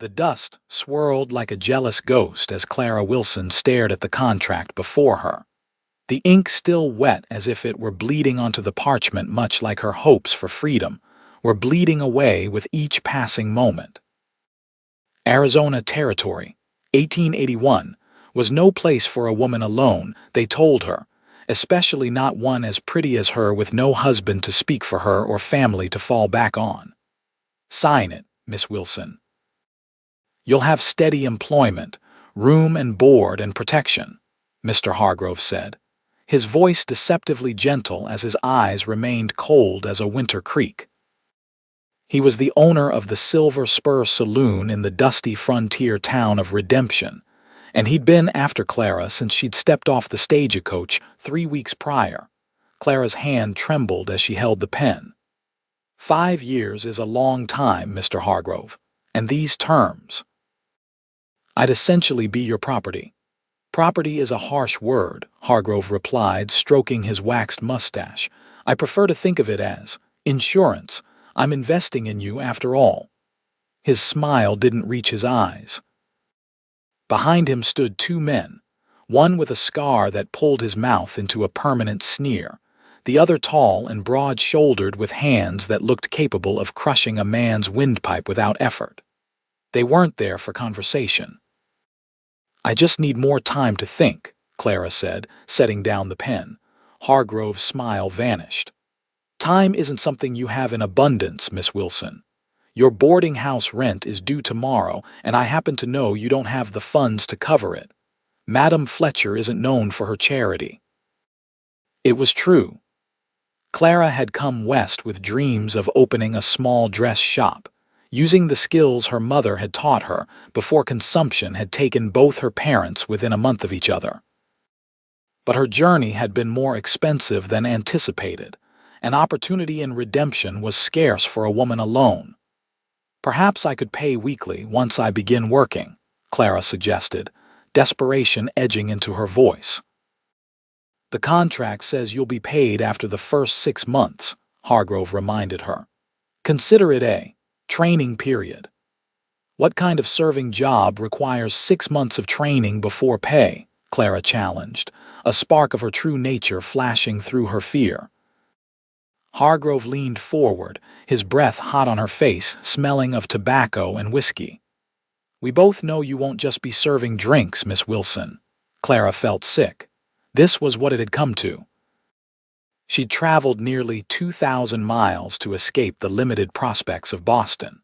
The dust swirled like a jealous ghost as Clara Wilson stared at the contract before her. The ink still wet as if it were bleeding onto the parchment, much like her hopes for freedom were bleeding away with each passing moment. Arizona Territory, 1881, was no place for a woman alone, they told her, especially not one as pretty as her with no husband to speak for her or family to fall back on. Sign it, Miss Wilson. You'll have steady employment, room and board and protection, Mr. Hargrove said, his voice deceptively gentle as his eyes remained cold as a winter creek. He was the owner of the Silver Spur Saloon in the dusty frontier town of Redemption, and he'd been after Clara since she'd stepped off the stagecoach 3 weeks prior. Clara's hand trembled as she held the pen. 5 years is a long time, Mr. Hargrove, and these terms. I'd essentially be your property. Property is a harsh word, Hargrove replied, stroking his waxed mustache. I prefer to think of it as insurance. I'm investing in you after all. His smile didn't reach his eyes. Behind him stood 2 men, one with a scar that pulled his mouth into a permanent sneer, the other tall and broad-shouldered with hands that looked capable of crushing a man's windpipe without effort. They weren't there for conversation. I just need more time to think, Clara said, setting down the pen. Hargrove's smile vanished. Time isn't something you have in abundance, Miss Wilson. Your boarding house rent is due tomorrow, and I happen to know you don't have the funds to cover it. Madam Fletcher isn't known for her charity. It was true. Clara had come west with dreams of opening a small dress shop, using the skills her mother had taught her before consumption had taken both her parents within a month of each other. But her journey had been more expensive than anticipated. An opportunity in Redemption was scarce for a woman alone. Perhaps I could pay weekly once I begin working, Clara suggested, desperation edging into her voice. The contract says you'll be paid after the first 6 months, Hargrove reminded her. Consider it a training period. What kind of serving job requires 6 months of training before pay? Clara challenged, a spark of her true nature flashing through her fear. Hargrove leaned forward, his breath hot on her face, smelling of tobacco and whiskey. We both know you won't just be serving drinks, Miss Wilson. Clara felt sick. This was what it had come to. She'd traveled nearly 2,000 miles to escape the limited prospects of Boston,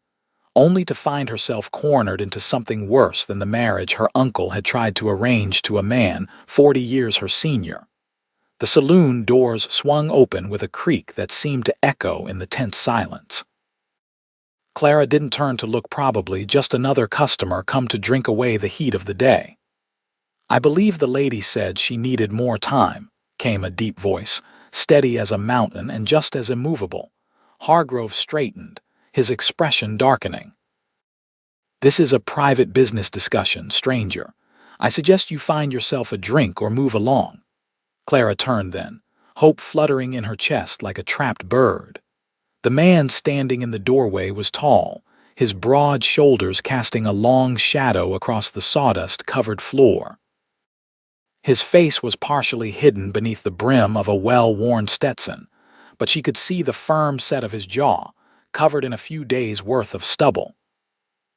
only to find herself cornered into something worse than the marriage her uncle had tried to arrange to a man 40 years her senior. The saloon doors swung open with a creak that seemed to echo in the tense silence. Clara didn't turn to look, probably just another customer come to drink away the heat of the day. I believe the lady said she needed more time, came a deep voice, steady as a mountain and just as immovable. Hargrove straightened, his expression darkening. This is a private business discussion, stranger. I suggest you find yourself a drink or move along. Clara turned then, hope fluttering in her chest like a trapped bird. The man standing in the doorway was tall, his broad shoulders casting a long shadow across the sawdust-covered floor. His face was partially hidden beneath the brim of a well-worn Stetson, but she could see the firm set of his jaw, covered in a few days' worth of stubble.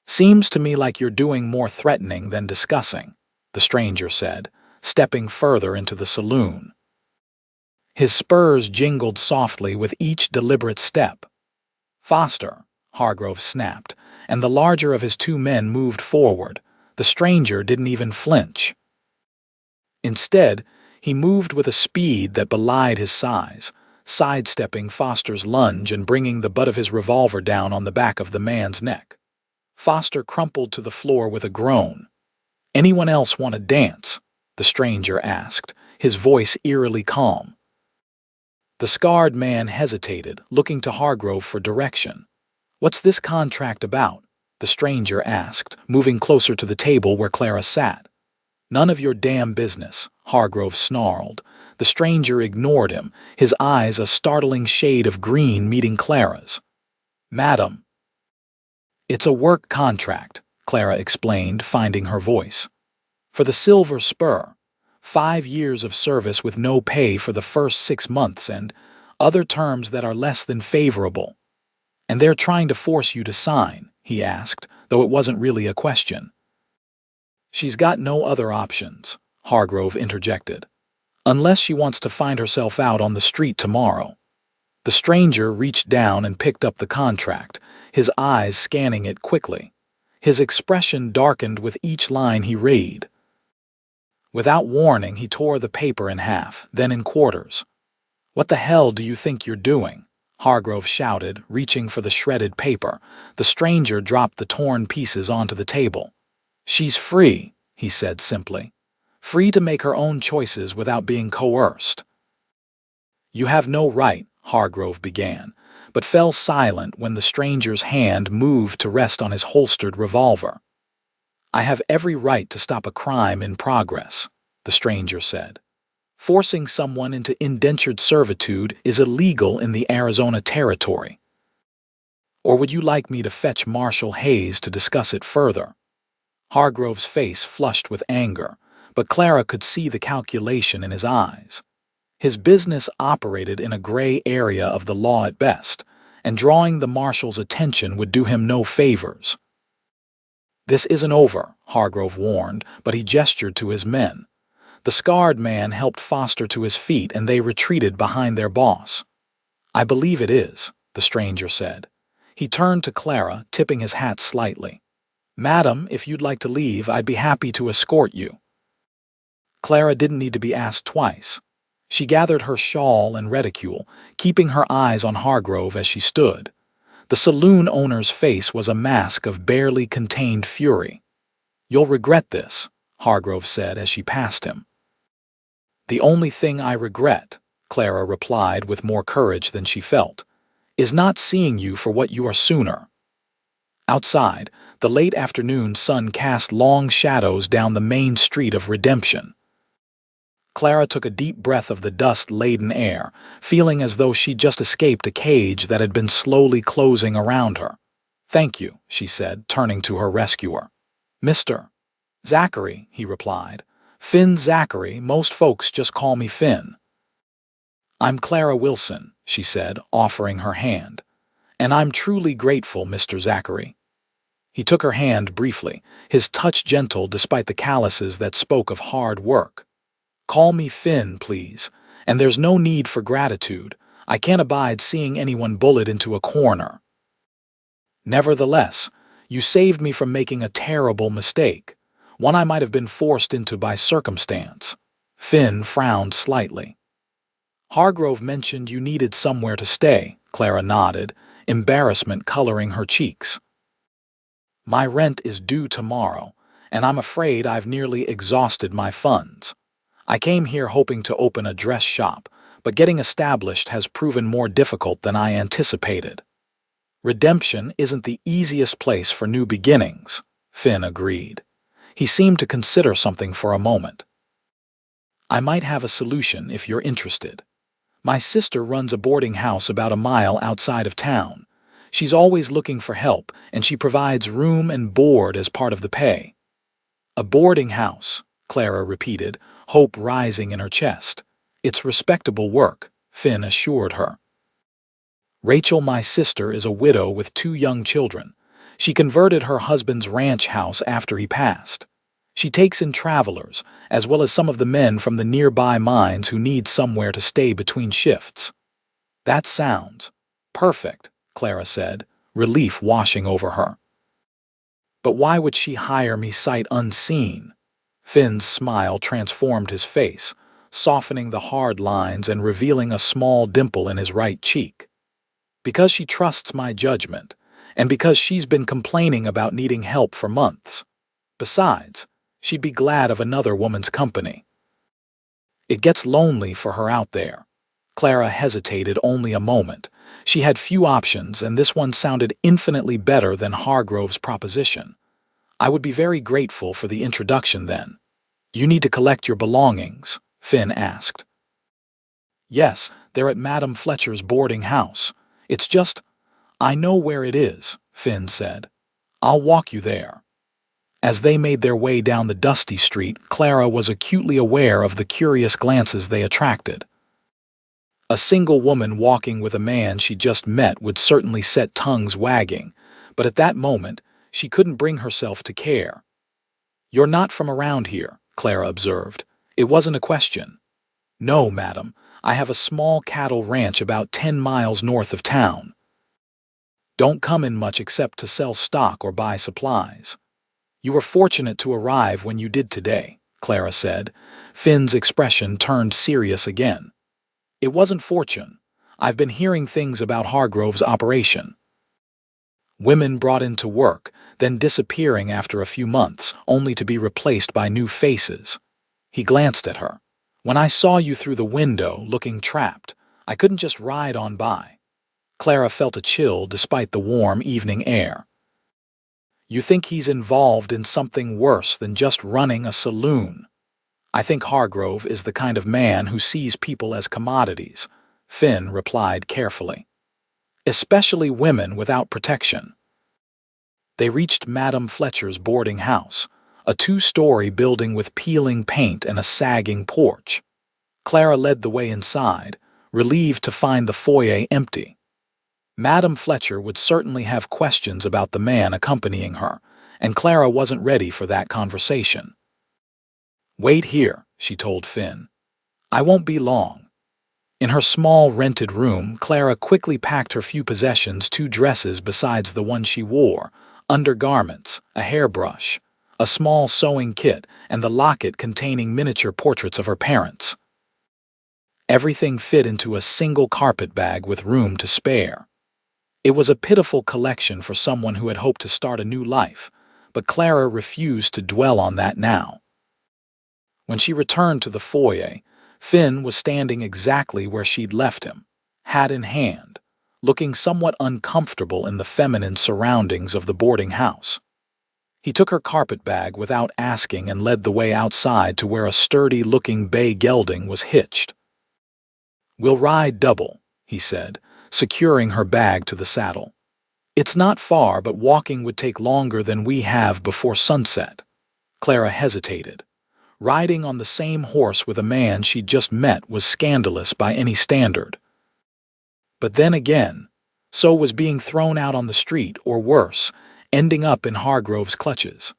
Seems to me like you're doing more threatening than discussing, the stranger said, stepping further into the saloon. His spurs jingled softly with each deliberate step. Faster, Hargrove snapped, and the larger of his 2 men moved forward. The stranger didn't even flinch. Instead, he moved with a speed that belied his size, sidestepping Foster's lunge and bringing the butt of his revolver down on the back of the man's neck. Foster crumpled to the floor with a groan. Anyone else want to dance? The stranger asked, his voice eerily calm. The scarred man hesitated, looking to Hargrove for direction. What's this contract about? The stranger asked, moving closer to the table where Clara sat. None of your damn business, Hargrove snarled. The stranger ignored him, his eyes a startling shade of green meeting Clara's. Madam. It's a work contract, Clara explained, finding her voice. For the Silver Spur, 5 years of service with no pay for the first 6 months and other terms that are less than favorable. And they're trying to force you to sign, he asked, though it wasn't really a question. She's got no other options, Hargrove interjected, unless she wants to find herself out on the street tomorrow. The stranger reached down and picked up the contract, his eyes scanning it quickly. His expression darkened with each line he read. Without warning, he tore the paper in half, then in quarters. "What the hell do you think you're doing?" Hargrove shouted, reaching for the shredded paper. The stranger dropped the torn pieces onto the table. "She's free," he said simply. "Free to make her own choices without being coerced." "You have no right," Hargrove began, but fell silent when the stranger's hand moved to rest on his holstered revolver. "I have every right to stop a crime in progress," the stranger said. "Forcing someone into indentured servitude is illegal in the Arizona Territory. Or would you like me to fetch Marshal Hayes to discuss it further?" Hargrove's face flushed with anger, but Clara could see the calculation in his eyes. His business operated in a gray area of the law at best, and drawing the marshal's attention would do him no favors. "This isn't over," Hargrove warned, but he gestured to his men. The scarred man helped Foster to his feet, and they retreated behind their boss. "I believe it is," the stranger said. He turned to Clara, tipping his hat slightly. "Madam, if you'd like to leave, I'd be happy to escort you." Clara didn't need to be asked twice. She gathered her shawl and reticule, keeping her eyes on Hargrove as she stood. The saloon owner's face was a mask of barely contained fury. "You'll regret this," Hargrove said as she passed him. "The only thing I regret," Clara replied with more courage than she felt, "is not seeing you for what you are sooner." Outside, the late afternoon sun cast long shadows down the main street of Redemption. Clara took a deep breath of the dust-laden air, feeling as though she'd just escaped a cage that had been slowly closing around her. "Thank you," she said, turning to her rescuer. "Mr. Zachary," he replied. "Finn Zachary, most folks just call me Finn." "I'm Clara Wilson," she said, offering her hand. "And I'm truly grateful, Mr. Zachary." He took her hand briefly, his touch gentle despite the calluses that spoke of hard work. "Call me Finn, please, and there's no need for gratitude. I can't abide seeing anyone bullet into a corner. Nevertheless, you saved me from making a terrible mistake, one I might have been forced into by circumstance." Finn frowned slightly. "Hargrove mentioned you needed somewhere to stay," Clara nodded, embarrassment coloring her cheeks. "My rent is due tomorrow, and I'm afraid I've nearly exhausted my funds. I came here hoping to open a dress shop, but getting established has proven more difficult than I anticipated." "Redemption isn't the easiest place for new beginnings," Finn agreed. He seemed to consider something for a moment. "I might have a solution if you're interested. My sister runs a boarding house about a mile outside of town. She's always looking for help, and she provides room and board as part of the pay." "A boarding house," Clara repeated, hope rising in her chest. "It's respectable work," Finn assured her. "Rachel, my sister, is a widow with 2 young children. She converted her husband's ranch house after he passed. She takes in travelers, as well as some of the men from the nearby mines who need somewhere to stay between shifts." "That sounds perfect," Clara said, relief washing over her. "But why would she hire me sight unseen?" Finn's smile transformed his face, softening the hard lines and revealing a small dimple in his right cheek. "Because she trusts my judgment, and because she's been complaining about needing help for months. Besides, she'd be glad of another woman's company. It gets lonely for her out there." Clara hesitated only a moment. She had few options, and this one sounded infinitely better than Hargrove's proposition. "I would be very grateful for the introduction then." "You need to collect your belongings?" Finn asked. "Yes, they're at Madame Fletcher's boarding house. It's just—" "I know where it is," Finn said. "I'll walk you there." As they made their way down the dusty street, Clara was acutely aware of the curious glances they attracted. A single woman walking with a man she just met would certainly set tongues wagging, but at that moment, she couldn't bring herself to care. "You're not from around here," Clara observed. It wasn't a question. "No, madam. I have a small cattle ranch about 10 miles north of town. Don't come in much except to sell stock or buy supplies." "You were fortunate to arrive when you did today," Clara said. Finn's expression turned serious again. "It wasn't fortune. I've been hearing things about Hargrove's operation. Women brought in to work, then disappearing after a few months, only to be replaced by new faces." He glanced at her. "When I saw you through the window, looking trapped, I couldn't just ride on by." Clara felt a chill despite the warm evening air. "You think he's involved in something worse than just running a saloon?" "I think Hargrove is the kind of man who sees people as commodities," Finn replied carefully. "Especially women without protection." They reached Madame Fletcher's boarding house, a two-story building with peeling paint and a sagging porch. Clara led the way inside, relieved to find the foyer empty. Madame Fletcher would certainly have questions about the man accompanying her, and Clara wasn't ready for that conversation. "Wait here," she told Finn. "I won't be long." In her small rented room, Clara quickly packed her few possessions, 2 dresses besides the one she wore, undergarments, a hairbrush, a small sewing kit, and the locket containing miniature portraits of her parents. Everything fit into a single carpet bag with room to spare. It was a pitiful collection for someone who had hoped to start a new life, but Clara refused to dwell on that now. When she returned to the foyer, Finn was standing exactly where she'd left him, hat in hand, looking somewhat uncomfortable in the feminine surroundings of the boarding house. He took her carpet bag without asking and led the way outside to where a sturdy-looking bay gelding was hitched. "We'll ride double," he said, securing her bag to the saddle. "It's not far, but walking would take longer than we have before sunset." Clara hesitated. Riding on the same horse with a man she'd just met was scandalous by any standard. But then again, so was being thrown out on the street, or worse, ending up in Hargrove's clutches.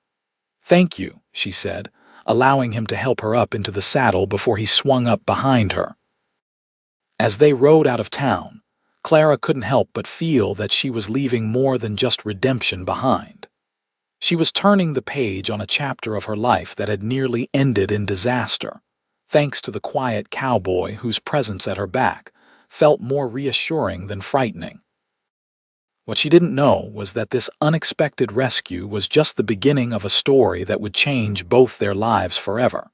"Thank you," she said, allowing him to help her up into the saddle before he swung up behind her. As they rode out of town, Clara couldn't help but feel that she was leaving more than just redemption behind. She was turning the page on a chapter of her life that had nearly ended in disaster, thanks to the quiet cowboy whose presence at her back felt more reassuring than frightening. What she didn't know was that this unexpected rescue was just the beginning of a story that would change both their lives forever.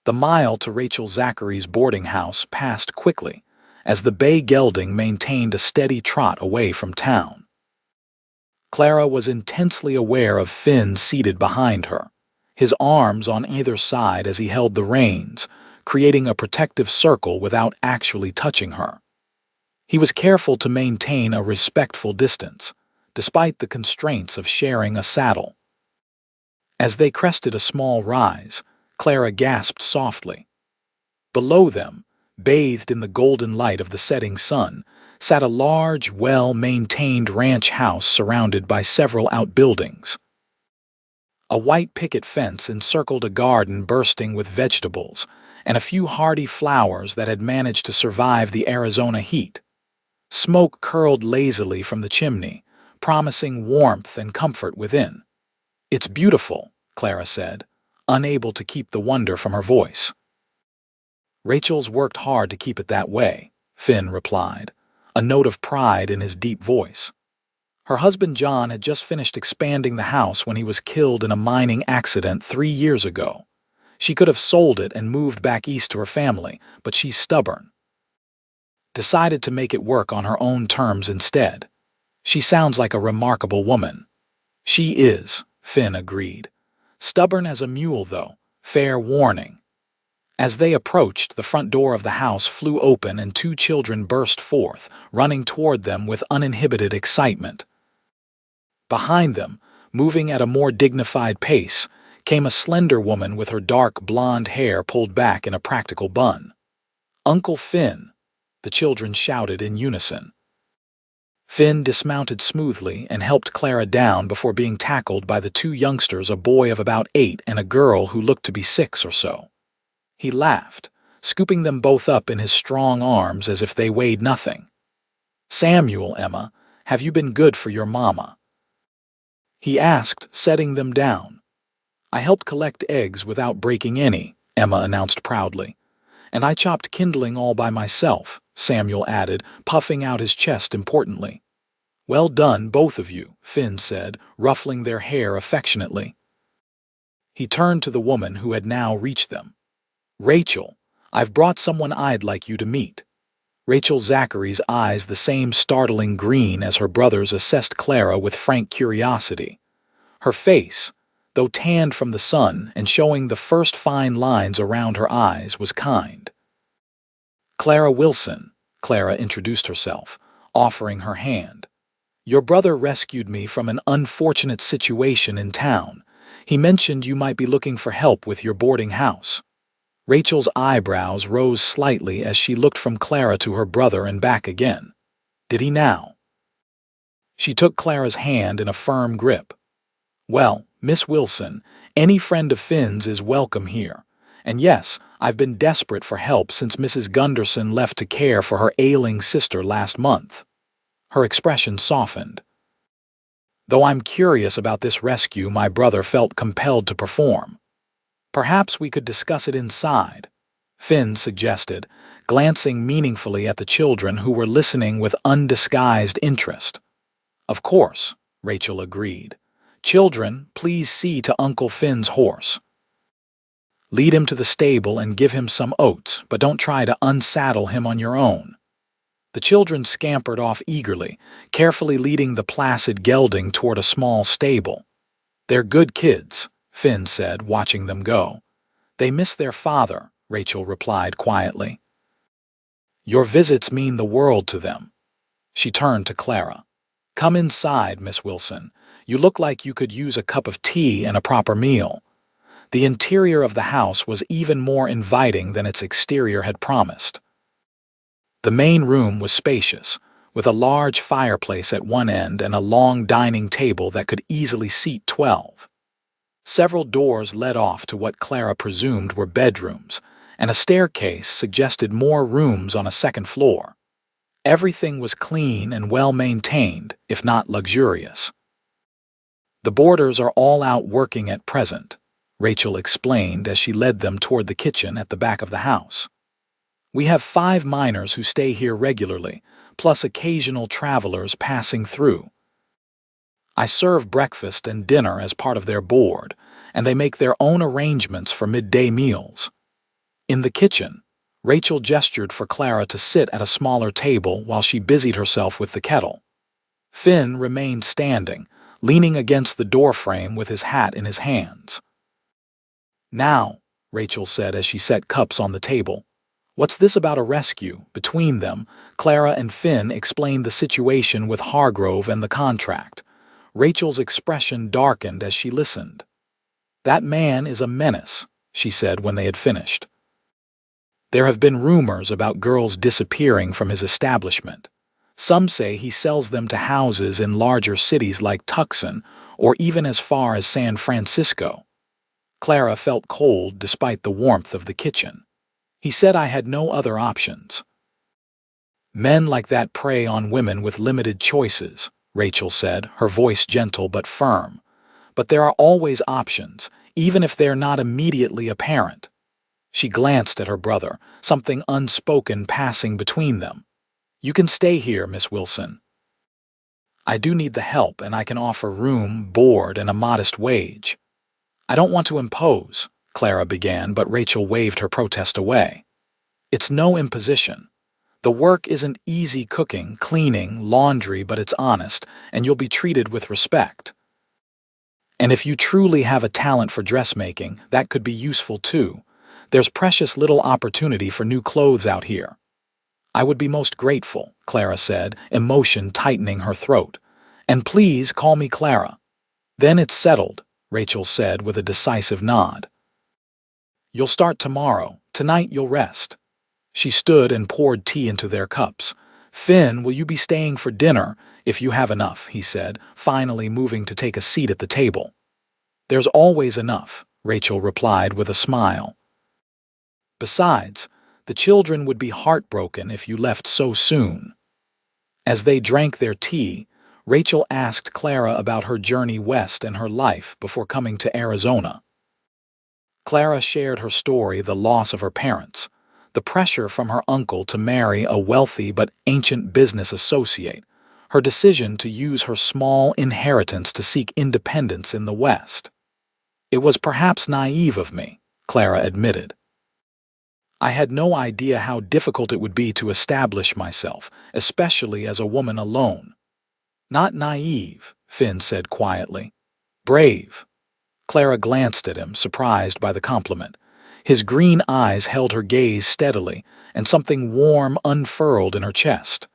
The mile to Rachel Zachary's boarding house passed quickly, as the bay gelding maintained a steady trot away from town. Clara was intensely aware of Finn seated behind her, his arms on either side as he held the reins, creating a protective circle without actually touching her. He was careful to maintain a respectful distance, despite the constraints of sharing a saddle. As they crested a small rise, Clara gasped softly. Below them, bathed in the golden light of the setting sun, sat a large, well-maintained ranch house surrounded by several outbuildings. A white picket fence encircled a garden bursting with vegetables and a few hardy flowers that had managed to survive the Arizona heat. Smoke curled lazily from the chimney, promising warmth and comfort within. "It's beautiful," Clara said, unable to keep the wonder from her voice. "Rachel's worked hard to keep it that way," Finn replied, a note of pride in his deep voice. Her husband John had just finished expanding the house when he was killed in a mining accident 3 years ago. She could have sold it and moved back east to her family, but she's stubborn. Decided to make it work on her own terms instead. She sounds like a remarkable woman. "She is," Finn agreed. "Stubborn as a mule, though. Fair warning." As they approached, the front door of the house flew open and 2 children burst forth, running toward them with uninhibited excitement. Behind them, Moving at a more dignified pace came a slender woman with her dark blonde hair pulled back in a practical bun. "Uncle Finn!" the children shouted in unison. Finn dismounted smoothly and helped Clara down before being tackled by the two youngsters, a boy of about 8 and a girl who looked to be 6 or so. He laughed, scooping them both up in his strong arms as if they weighed nothing. "Samuel, Emma, have you been good for your mama?" he asked, setting them down. "I helped collect eggs without breaking any," Emma announced proudly. "And I chopped kindling all by myself," Samuel added, puffing out his chest importantly. "Well done, both of you," Finn said, ruffling their hair affectionately. He turned to the woman who had now reached them. "Rachel, I've brought someone I'd like you to meet." Rachel Zachary's eyes the same startling green as her brother's assessed Clara with frank curiosity. Her face, though tanned from the sun and showing the first fine lines around her eyes, was kind. "Clara Wilson," Clara introduced herself, offering her hand. "Your brother rescued me from an unfortunate situation in town. He mentioned you might be looking for help with your boarding house." Rachel's eyebrows rose slightly as she looked from Clara to her brother and back again. "Did he now?" She took Clara's hand in a firm grip. "Well, Miss Wilson, any friend of Finn's is welcome here. And yes, I've been desperate for help since Mrs. Gunderson left to care for her ailing sister last month." Her expression softened. "Though I'm curious about this rescue my brother felt compelled to perform. Perhaps we could discuss it inside," Finn suggested, glancing meaningfully at the children who were listening with undisguised interest. "Of course," Rachel agreed. "Children, please see to Uncle Finn's horse. Lead him to the stable and give him some oats, but don't try to unsaddle him on your own." The children scampered off eagerly, carefully leading the placid gelding toward a small stable. "They're good kids," Finn said, watching them go. "They miss their father," Rachel replied quietly. "Your visits mean the world to them." She turned to Clara. "Come inside, Miss Wilson. You look like you could use a cup of tea and a proper meal." The interior of the house was even more inviting than its exterior had promised. The main room was spacious, with a large fireplace at one end and a long dining table that could easily seat 12. Several doors led off to what Clara presumed were bedrooms, and a staircase suggested more rooms on a second floor. Everything was clean and well maintained, if not luxurious. "The boarders are all out working at present," Rachel explained as she led them toward the kitchen at the back of the house. "We have 5 miners who stay here regularly, plus occasional travelers passing through. I serve breakfast and dinner as part of their board, and they make their own arrangements for midday meals." In the kitchen, Rachel gestured for Clara to sit at a smaller table while she busied herself with the kettle. Finn remained standing, leaning against the doorframe with his hat in his hands. "Now," Rachel said as she set cups on the table, "what's this about a rescue?" Between them, Clara and Finn explained the situation with Hargrove and the contract. Rachel's expression darkened as she listened. "That man is a menace," she said when they had finished. "There have been rumors about girls disappearing from his establishment. Some say he sells them to houses in larger cities like Tucson or even as far as San Francisco." Clara felt cold despite the warmth of the kitchen. "He said I had no other options." "Men like that prey on women with limited choices," Rachel said, her voice gentle but firm. "But there are always options, even if they're not immediately apparent." She glanced at her brother, something unspoken passing between them. "You can stay here, Miss Wilson. I do need the help, and I can offer room, board, and a modest wage." "I don't want to impose," Clara began, but Rachel waved her protest away. "It's no imposition. The work isn't easy cooking, cleaning, laundry, but it's honest, and you'll be treated with respect. And if you truly have a talent for dressmaking, that could be useful too. There's precious little opportunity for new clothes out here." "I would be most grateful," Clara said, emotion tightening her throat. "And please call me Clara." Then it's settled, Rachel said with a decisive nod. You'll start tomorrow. Tonight you'll rest. She stood and poured tea into their cups. Finn, will you be staying for dinner? If you have enough, he said, finally moving to take a seat at the table. There's always enough, Rachel replied with a smile. Besides, the children would be heartbroken if you left so soon. As they drank their tea, Rachel asked Clara about her journey west and her life before coming to Arizona. Clara shared her story, the loss of her parents, the pressure from her uncle to marry a wealthy but ancient business associate, her decision to use her small inheritance to seek independence in the West. It was perhaps naive of me, Clara admitted. I had no idea how difficult it would be to establish myself, especially as a woman alone. Not naive, Finn said quietly. Brave. Clara glanced at him, surprised by the compliment. His green eyes held her gaze steadily, and something warm unfurled in her chest.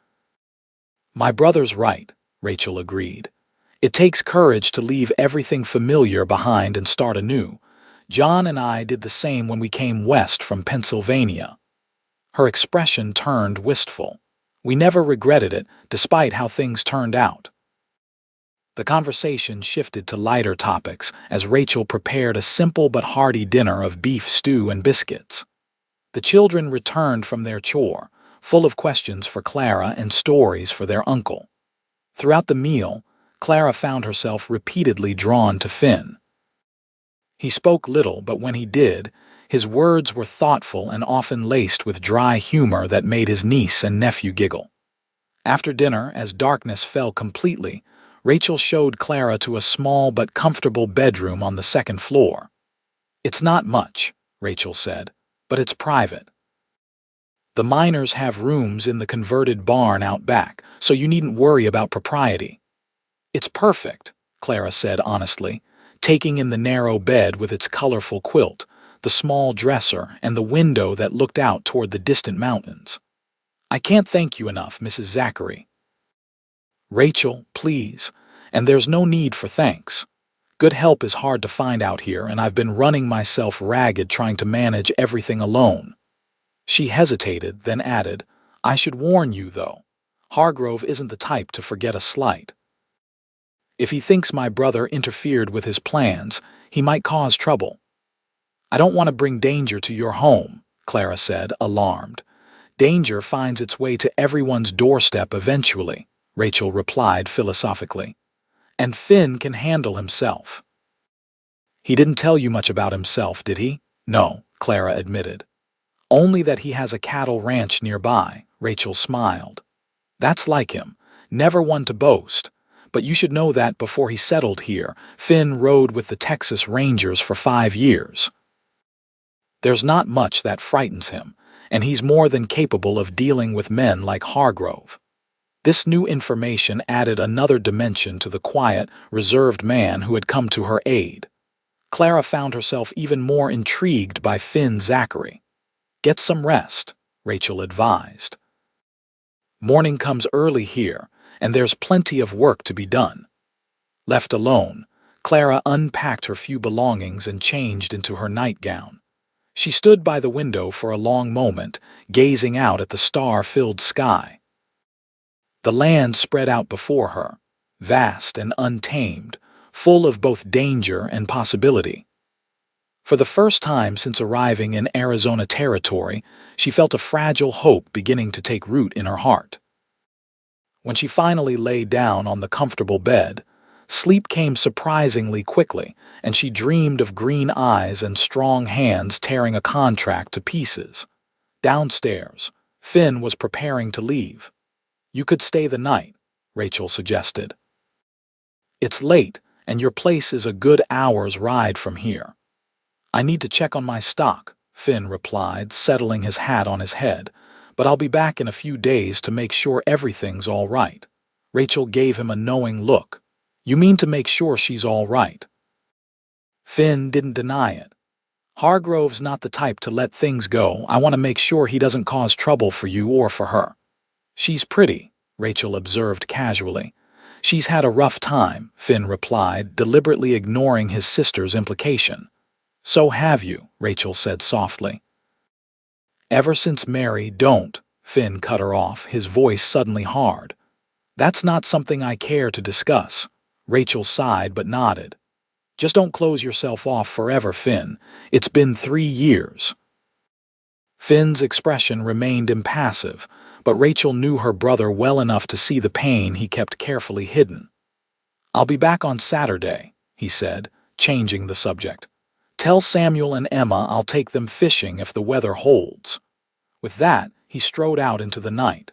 My brother's right, Rachel agreed. It takes courage to leave everything familiar behind and start anew. John and I did the same when we came west from Pennsylvania. Her expression turned wistful. We never regretted it, despite how things turned out. The conversation shifted to lighter topics as Rachel prepared a simple but hearty dinner of beef stew and biscuits. The children returned from their chore, full of questions for Clara and stories for their uncle. Throughout the meal, Clara found herself repeatedly drawn to Finn. He spoke little, but when he did, his words were thoughtful and often laced with dry humor that made his niece and nephew giggle. After dinner, as darkness fell completely, Rachel showed Clara to a small but comfortable bedroom on the second floor. It's not much, Rachel said, but it's private. The miners have rooms in the converted barn out back, so you needn't worry about propriety. It's perfect, Clara said honestly, taking in the narrow bed with its colorful quilt, the small dresser, and the window that looked out toward the distant mountains. I can't thank you enough, Mrs. Zachary. Rachel, please, and there's no need for thanks. Good help is hard to find out here, and I've been running myself ragged trying to manage everything alone. She hesitated, then added, I should warn you, though. Hargrove isn't the type to forget a slight. If he thinks my brother interfered with his plans, he might cause trouble. I don't want to bring danger to your home, Clara said, alarmed. Danger finds its way to everyone's doorstep eventually, Rachel replied philosophically. And Finn can handle himself. He didn't tell you much about himself, did he? No, Clara admitted. Only that he has a cattle ranch nearby, Rachel smiled. That's like him, never one to boast. But you should know that before he settled here, Finn rode with the Texas Rangers for 5 years. There's not much that frightens him, and he's more than capable of dealing with men like Hargrove. This new information added another dimension to the quiet, reserved man who had come to her aid. Clara found herself even more intrigued by Finn Zachary. Get some rest, Rachel advised. Morning comes early here, and there's plenty of work to be done. Left alone, Clara unpacked her few belongings and changed into her nightgown. She stood by the window for a long moment, gazing out at the star-filled sky. The land spread out before her, vast and untamed, full of both danger and possibility. For the first time since arriving in Arizona territory, she felt a fragile hope beginning to take root in her heart. When she finally lay down on the comfortable bed, sleep came surprisingly quickly, and she dreamed of green eyes and strong hands tearing a contract to pieces. Downstairs, Finn was preparing to leave. You could stay the night, Rachel suggested. It's late, and your place is a good hour's ride from here. I need to check on my stock, Finn replied, settling his hat on his head, but I'll be back in a few days to make sure everything's all right. Rachel gave him a knowing look. You mean to make sure she's all right? Finn didn't deny it. Hargrove's not the type to let things go. I want to make sure he doesn't cause trouble for you or for her. She's pretty, Rachel observed casually. She's had a rough time, Finn replied, deliberately ignoring his sister's implication. So have you, Rachel said softly. Ever since Mary, don't, Finn cut her off, his voice suddenly hard. That's not something I care to discuss. Rachel sighed but nodded. Just don't close yourself off forever, Finn. It's been 3 years. Finn's expression remained impassive, but Rachel knew her brother well enough to see the pain he kept carefully hidden. I'll be back on Saturday, he said, changing the subject. Tell Samuel and Emma I'll take them fishing if the weather holds. With that, he strode out into the night.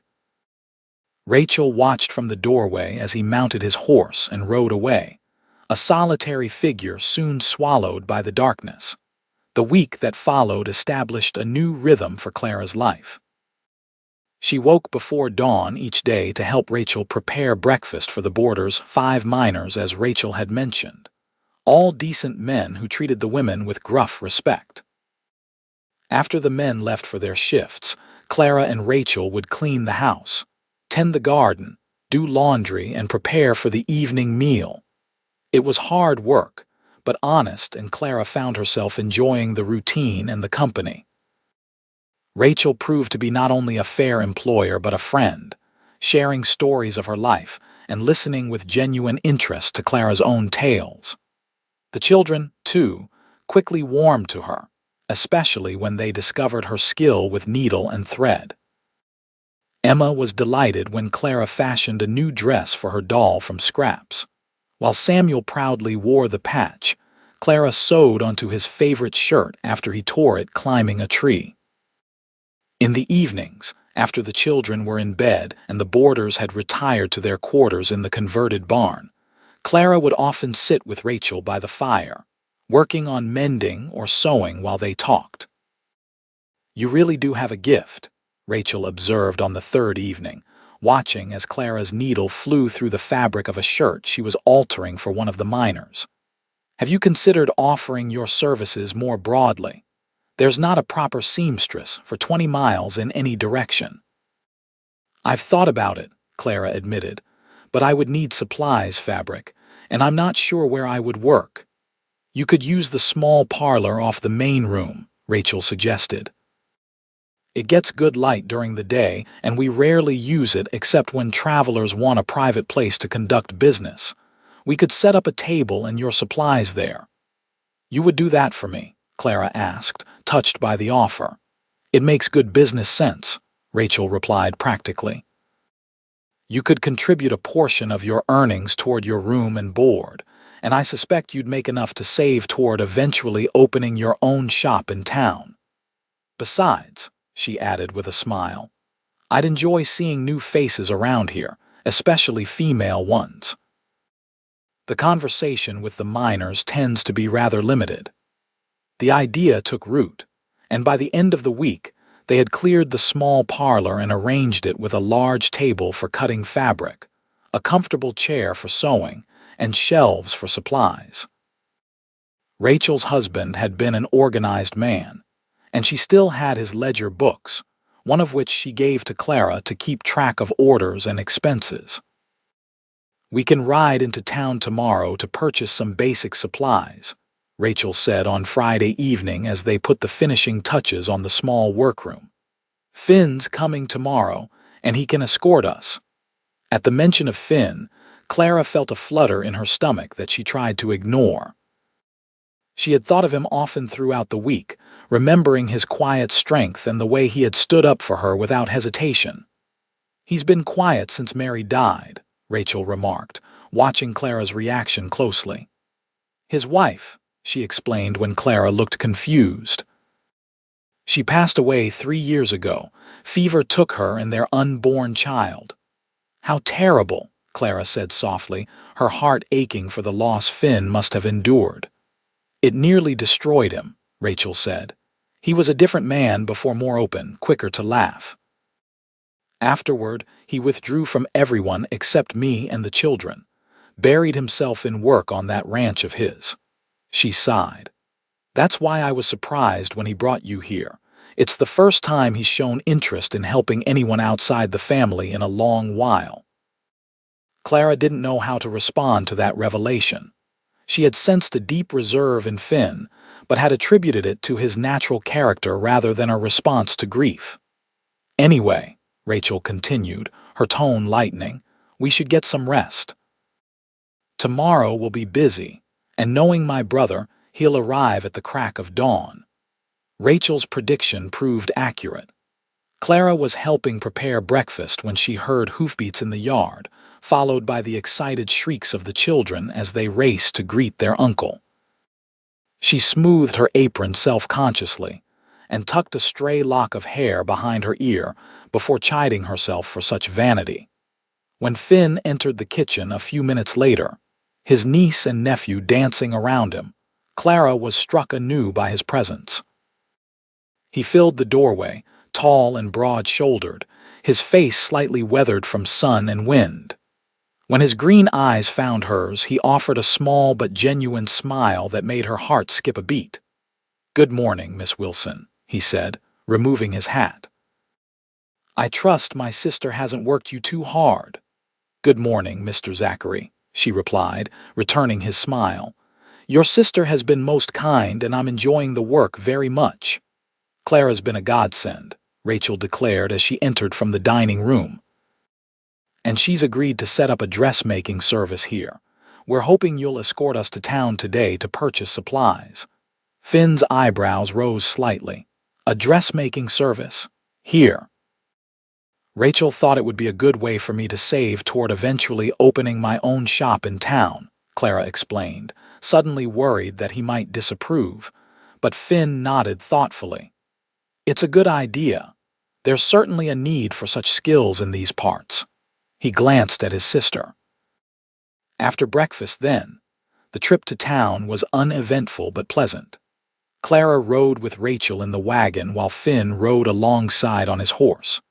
Rachel watched from the doorway as he mounted his horse and rode away, a solitary figure soon swallowed by the darkness. The week that followed established a new rhythm for Clara's life. She woke before dawn each day to help Rachel prepare breakfast for the boarders, 5 miners as Rachel had mentioned, all decent men who treated the women with gruff respect. After the men left for their shifts, Clara and Rachel would clean the house, tend the garden, do laundry, and prepare for the evening meal. It was hard work, but honest, and Clara found herself enjoying the routine and the company. Rachel proved to be not only a fair employer but a friend, sharing stories of her life and listening with genuine interest to Clara's own tales. The children, too, quickly warmed to her, especially when they discovered her skill with needle and thread. Emma was delighted when Clara fashioned a new dress for her doll from scraps. While Samuel proudly wore the patch, Clara sewed onto his favorite shirt after he tore it climbing a tree. In the evenings, after the children were in bed and the boarders had retired to their quarters in the converted barn, Clara would often sit with Rachel by the fire, working on mending or sewing while they talked. You really do have a gift, Rachel observed on the 3rd evening, watching as Clara's needle flew through the fabric of a shirt she was altering for one of the miners. Have you considered offering your services more broadly? There's not a proper seamstress for 20 miles in any direction. I've thought about it, Clara admitted, but I would need supplies, fabric, and I'm not sure where I would work. You could use the small parlor off the main room, Rachel suggested. It gets good light during the day, and we rarely use it except when travelers want a private place to conduct business. We could set up a table and your supplies there. You would do that for me? Clara asked, touched by the offer. It makes good business sense, Rachel replied practically. You could contribute a portion of your earnings toward your room and board, and I suspect you'd make enough to save toward eventually opening your own shop in town. Besides, she added with a smile, I'd enjoy seeing new faces around here, especially female ones. The conversation with the miners tends to be rather limited. The idea took root, and by the end of the week, they had cleared the small parlor and arranged it with a large table for cutting fabric, a comfortable chair for sewing, and shelves for supplies. Rachel's husband had been an organized man, and she still had his ledger books, one of which she gave to Clara to keep track of orders and expenses. We can ride into town tomorrow to purchase some basic supplies, Rachel said on Friday evening as they put the finishing touches on the small workroom. Finn's coming tomorrow, and he can escort us. At the mention of Finn, Clara felt a flutter in her stomach that she tried to ignore. She had thought of him often throughout the week, remembering his quiet strength and the way he had stood up for her without hesitation. He's been quiet since Mary died, Rachel remarked, watching Clara's reaction closely. His wife, she explained when Clara looked confused. She passed away 3 years ago. Fever took her and their unborn child. How terrible, Clara said softly, her heart aching for the loss Finn must have endured. It nearly destroyed him, Rachel said. He was a different man before, more open, quicker to laugh. Afterward, he withdrew from everyone except me and the children, buried himself in work on that ranch of his. She sighed. That's why I was surprised when he brought you here. It's the first time he's shown interest in helping anyone outside the family in a long while. Clara didn't know how to respond to that revelation. She had sensed a deep reserve in Finn, but had attributed it to his natural character rather than a response to grief. "Anyway," Rachel continued, her tone lightening, "we should get some rest. Tomorrow will be busy, and knowing my brother, he'll arrive at the crack of dawn." Rachel's prediction proved accurate. Clara was helping prepare breakfast when she heard hoofbeats in the yard, followed by the excited shrieks of the children as they raced to greet their uncle. She smoothed her apron self-consciously and tucked a stray lock of hair behind her ear before chiding herself for such vanity. When Finn entered the kitchen a few minutes later, his niece and nephew dancing around him, Clara was struck anew by his presence. He filled the doorway, tall and broad-shouldered, his face slightly weathered from sun and wind. When his green eyes found hers, he offered a small but genuine smile that made her heart skip a beat. "Good morning, Miss Wilson," he said, removing his hat. "I trust my sister hasn't worked you too hard." "Good morning, Mr. Zachary," she replied, returning his smile. "Your sister has been most kind, and I'm enjoying the work very much." "Clara's been a godsend," Rachel declared as she entered from the dining room. "And she's agreed to set up a dressmaking service here. We're hoping you'll escort us to town today to purchase supplies." Finn's eyebrows rose slightly. "A dressmaking service? Here?" "Rachel thought it would be a good way for me to save toward eventually opening my own shop in town," Clara explained, suddenly worried that he might disapprove. But Finn nodded thoughtfully. "It's a good idea. There's certainly a need for such skills in these parts." He glanced at his sister. After breakfast, then, the trip to town was uneventful but pleasant. Clara rode with Rachel in the wagon while Finn rode alongside on his horse.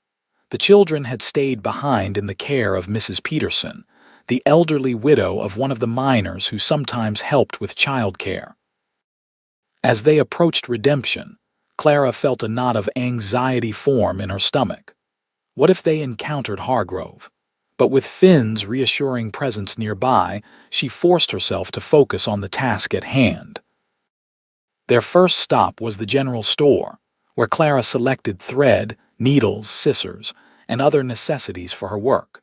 The children had stayed behind in the care of Mrs. Peterson, the elderly widow of one of the miners who sometimes helped with childcare. As they approached Redemption, Clara felt a knot of anxiety form in her stomach. What if they encountered Hargrove? But with Finn's reassuring presence nearby, she forced herself to focus on the task at hand. Their first stop was the general store, where Clara selected thread, needles, scissors, and other necessities for her work.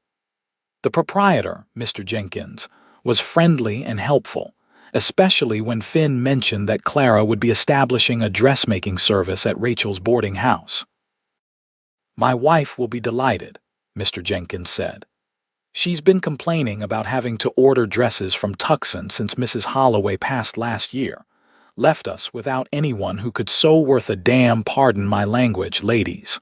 The proprietor, Mr. Jenkins, was friendly and helpful, especially when Finn mentioned that Clara would be establishing a dressmaking service at Rachel's boarding house. "My wife will be delighted," Mr. Jenkins said. "She's been complaining about having to order dresses from Tucson since Mrs. Holloway passed last year. Left us without anyone who could sew worth a damn, pardon my language, ladies."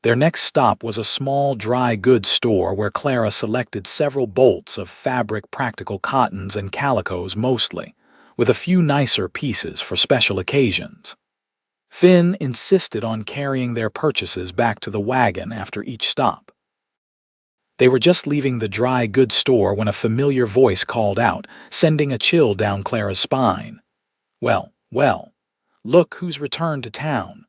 Their next stop was a small dry goods store where Clara selected several bolts of fabric, practical cottons and calicos mostly, with a few nicer pieces for special occasions. Finn insisted on carrying their purchases back to the wagon after each stop. They were just leaving the dry goods store when a familiar voice called out, sending a chill down Clara's spine. Well, well, look who's returned to town."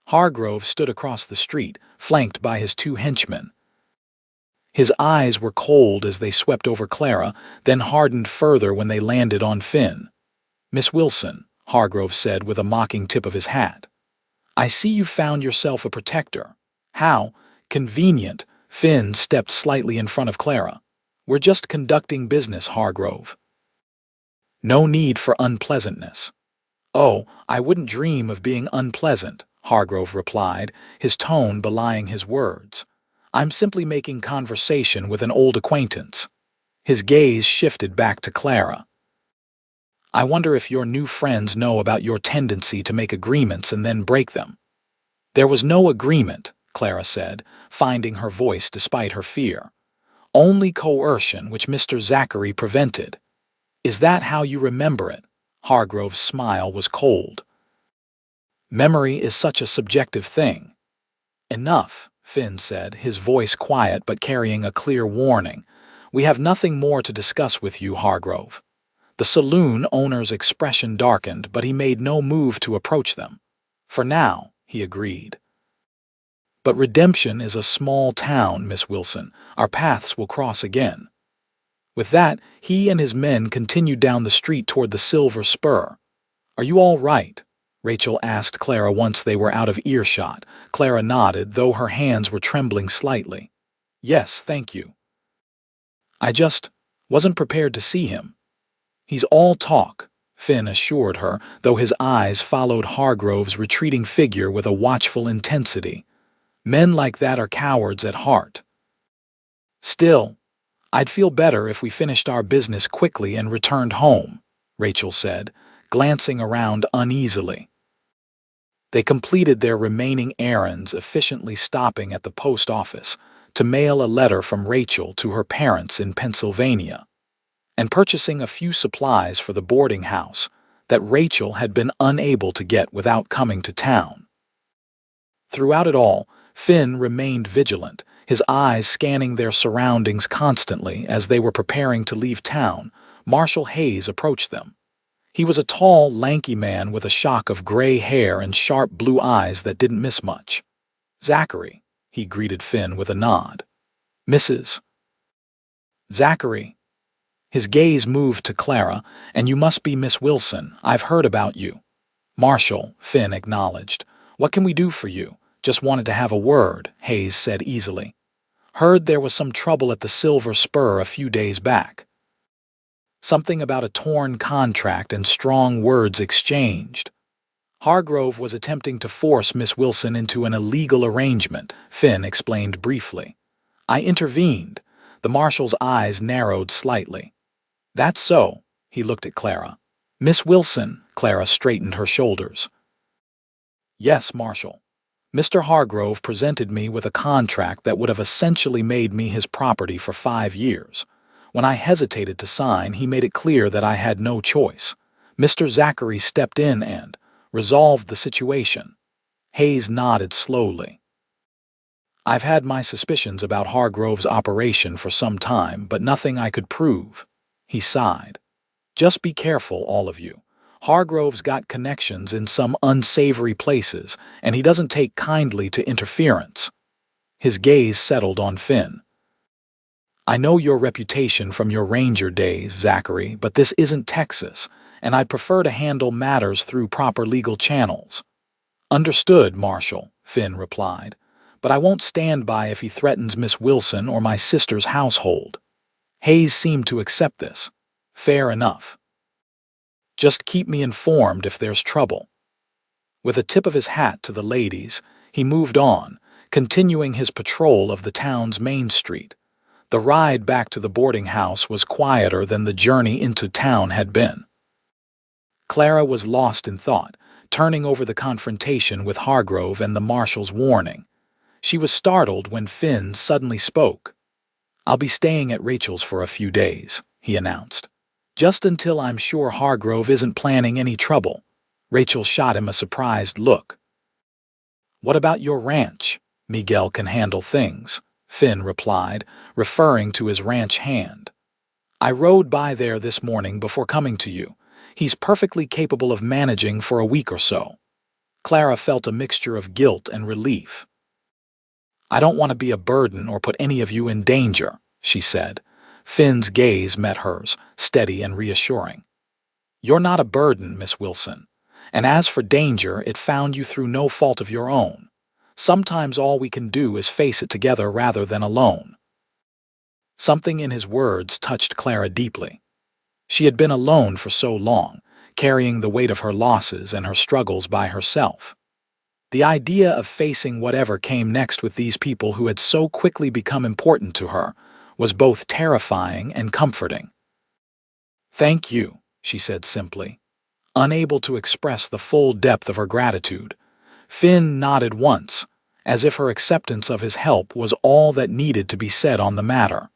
Hargrove stood across the street, flanked by his two henchmen. His eyes were cold as they swept over Clara, then hardened further when they landed on Finn. "Miss Wilson," Hargrove said with a mocking tip of his hat. "I see you found yourself a protector. How convenient." Finn stepped slightly in front of Clara. "We're just conducting business, Hargrove." "No need for unpleasantness." "Oh, I wouldn't dream of being unpleasant," Hargrove replied, his tone belying his words. "I'm simply making conversation with an old acquaintance." His gaze shifted back to Clara. "I wonder if your new friends know about your tendency to make agreements and then break them." "There was no agreement," Clara said, finding her voice despite her fear. "Only coercion, which Mr. Zachary prevented." "Is that how you remember it?" Hargrove's smile was cold. "Memory is such a subjective thing." "Enough," Finn said, his voice quiet but carrying a clear warning. "We have nothing more to discuss with you, Hargrove." The saloon owner's expression darkened, but he made no move to approach them. "For now," he agreed. But redemption is a small town, Miss Wilson. Our paths will cross again. With that, he and his men continued down the street toward the Silver Spur. Are you all right? Rachel asked Clara once they were out of earshot. Clara nodded, though her hands were trembling slightly. Yes, thank you. I just wasn't prepared to see him. He's all talk, Finn assured her, though his eyes followed Hargrove's retreating figure with a watchful intensity. Men like that are cowards at heart. Still, I'd feel better if we finished our business quickly and returned home, Rachel said, glancing around uneasily. They completed their remaining errands, efficiently stopping at the post office to mail a letter from Rachel to her parents in Pennsylvania, and purchasing a few supplies for the boarding house that Rachel had been unable to get without coming to town. Throughout it all, Finn remained vigilant, his eyes scanning their surroundings constantly. As they were preparing to leave town, Marshal Hayes approached them. He was a tall, lanky man with a shock of gray hair and sharp blue eyes that didn't miss much. Zachary, he greeted Finn with a nod. Mrs. Zachary. His gaze moved to Clara. And you must be Miss Wilson. I've heard about you. Marshal, Finn acknowledged. What can we do for you? Just wanted to have a word, Hayes said easily. Heard there was some trouble at the Silver Spur a few days back. Something about a torn contract and strong words exchanged. Hargrove was attempting to force Miss Wilson into an illegal arrangement, Finn explained briefly. I intervened. The marshal's eyes narrowed slightly. That's so, he looked at Clara. Miss Wilson, Clara straightened her shoulders. Yes, Marshal. Mr. Hargrove presented me with a contract that would have essentially made me his property for 5 years. When I hesitated to sign, he made it clear that I had no choice. Mr. Zachary stepped in and resolved the situation. Hayes nodded slowly. I've had my suspicions about Hargrove's operation for some time, but nothing I could prove. He sighed. Just be careful, all of you. Hargrove's got connections in some unsavory places, and he doesn't take kindly to interference. His gaze settled on Finn. I know your reputation from your ranger days, Zachary, but this isn't Texas, and I'd prefer to handle matters through proper legal channels. Understood, Marshal, Finn replied, but I won't stand by if he threatens Miss Wilson or my sister's household. Hayes seemed to accept this. Fair enough. Just keep me informed if there's trouble. With a tip of his hat to the ladies, he moved on, continuing his patrol of the town's main street. The ride back to the boarding house was quieter than the journey into town had been. Clara was lost in thought, turning over the confrontation with Hargrove and the marshal's warning. She was startled when Finn suddenly spoke. I'll be staying at Rachel's for a few days, he announced. Just until I'm sure Hargrove isn't planning any trouble. Rachel shot him a surprised look. What about your ranch? Miguel can handle things, Finn replied, referring to his ranch hand. I rode by there this morning before coming to you. He's perfectly capable of managing for a week or so. Clara felt a mixture of guilt and relief. I don't want to be a burden or put any of you in danger, she said. Finn's gaze met hers, steady and reassuring. You're not a burden, Miss Wilson. And as for danger, it found you through no fault of your own. Sometimes all we can do is face it together rather than alone. Something in his words touched Clara deeply. She had been alone for so long, carrying the weight of her losses and her struggles by herself. The idea of facing whatever came next with these people who had so quickly become important to her was both terrifying and comforting. Thank you, she said simply, unable to express the full depth of her gratitude. Finn nodded once, as if her acceptance of his help was all that needed to be said on the matter.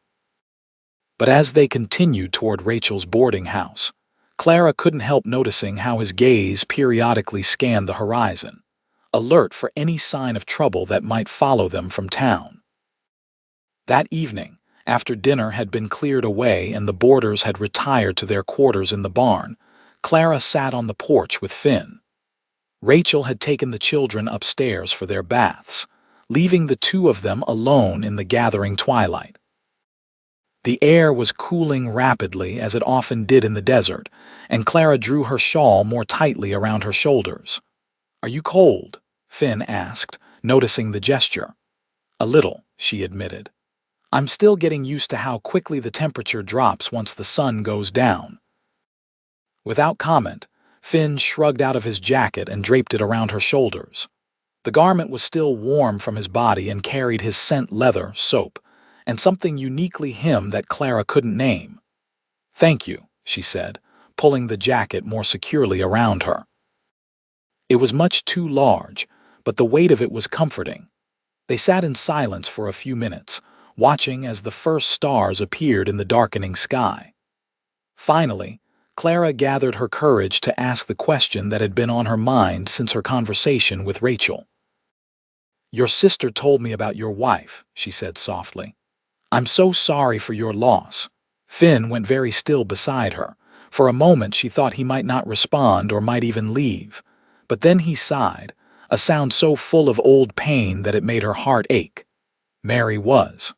But as they continued toward Rachel's boarding house, Clara couldn't help noticing how his gaze periodically scanned the horizon, alert for any sign of trouble that might follow them from town. That evening, after dinner had been cleared away and the boarders had retired to their quarters in the barn, Clara sat on the porch with Finn. Rachel had taken the children upstairs for their baths, leaving the two of them alone in the gathering twilight. The air was cooling rapidly, as it often did in the desert, and Clara drew her shawl more tightly around her shoulders. "Are you cold?" Finn asked, noticing the gesture. "A little," she admitted. "I'm still getting used to how quickly the temperature drops once the sun goes down." Without comment, Finn shrugged out of his jacket and draped it around her shoulders. The garment was still warm from his body and carried his scent leather, soap, and something uniquely him that Clara couldn't name. "Thank you," she said, pulling the jacket more securely around her. It was much too large, but the weight of it was comforting. They sat in silence for a few minutes, watching as the first stars appeared in the darkening sky. Finally, Clara gathered her courage to ask the question that had been on her mind since her conversation with Rachel. "Your sister told me about your wife," she said softly. "I'm so sorry for your loss." Finn went very still beside her. For a moment she thought he might not respond or might even leave. But then he sighed, a sound so full of old pain that it made her heart ache. Mary was.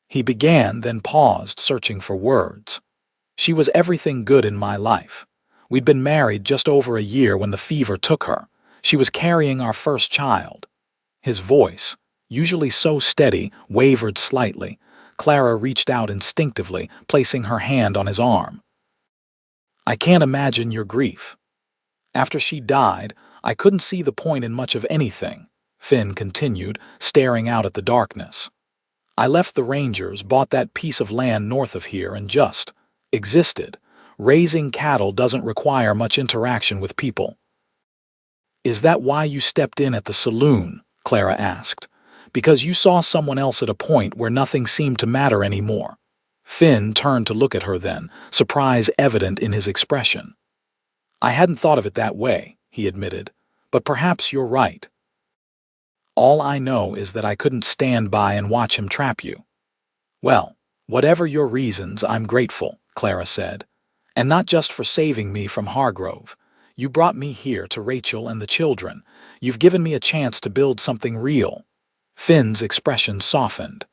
He began, then paused, searching for words. "She was everything good in my life. We'd been married just over a year when the fever took her. She was carrying our first child." His voice, usually so steady, wavered slightly. Clara reached out instinctively, placing her hand on his arm. "I can't imagine your grief. After she died, I couldn't see the point in much of anything," Finn continued, staring out at the darkness. "I left the Rangers, bought that piece of land north of here, and just existed. Raising cattle doesn't require much interaction with people." "Is that why you stepped in at the saloon?" Clara asked. "Because you saw someone else at a point where nothing seemed to matter anymore?" Finn turned to look at her then, surprise evident in his expression. "I hadn't thought of it that way," he admitted, "but perhaps you're right. All I know is that I couldn't stand by and watch him trap you." "Well, whatever your reasons, I'm grateful," Clara said. "And not just for saving me from Hargrove. You brought me here to Rachel and the children. You've given me a chance to build something real." Finn's expression softened.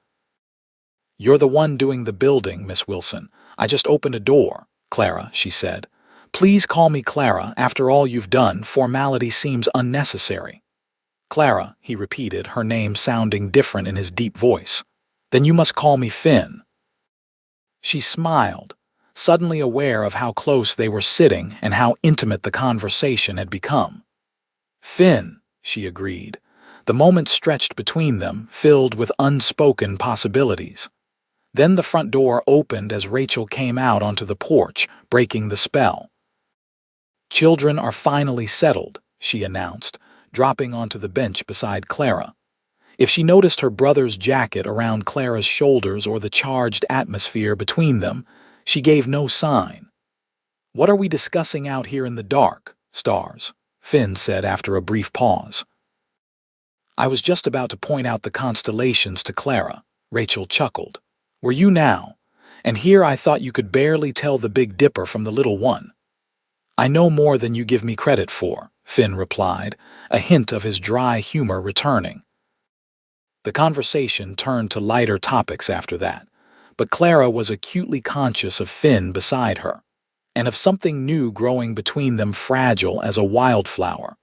"You're the one doing the building, Miss Wilson. I just opened a door." "Clara," she said. "Please call me Clara. After all you've done, formality seems unnecessary." "Clara," he repeated, her name sounding different in his deep voice. "Then you must call me Finn." She smiled, suddenly aware of how close they were sitting and how intimate the conversation had become. "Finn," she agreed. The moment stretched between them, filled with unspoken possibilities. Then the front door opened as Rachel came out onto the porch, breaking the spell. "Children are finally settled," she announced, dropping onto the bench beside Clara. If she noticed her brother's jacket around Clara's shoulders or the charged atmosphere between them, she gave no sign. "What are we discussing out here in the dark, stars?" Finn said after a brief pause. "I was just about to point out the constellations to Clara," Rachel chuckled. "Were you now? And here I thought you could barely tell the Big Dipper from the little one." "I know more than you give me credit for," Finn replied, a hint of his dry humor returning. The conversation turned to lighter topics after that, but Clara was acutely conscious of Finn beside her, and of something new growing between them, fragile as a wildflower,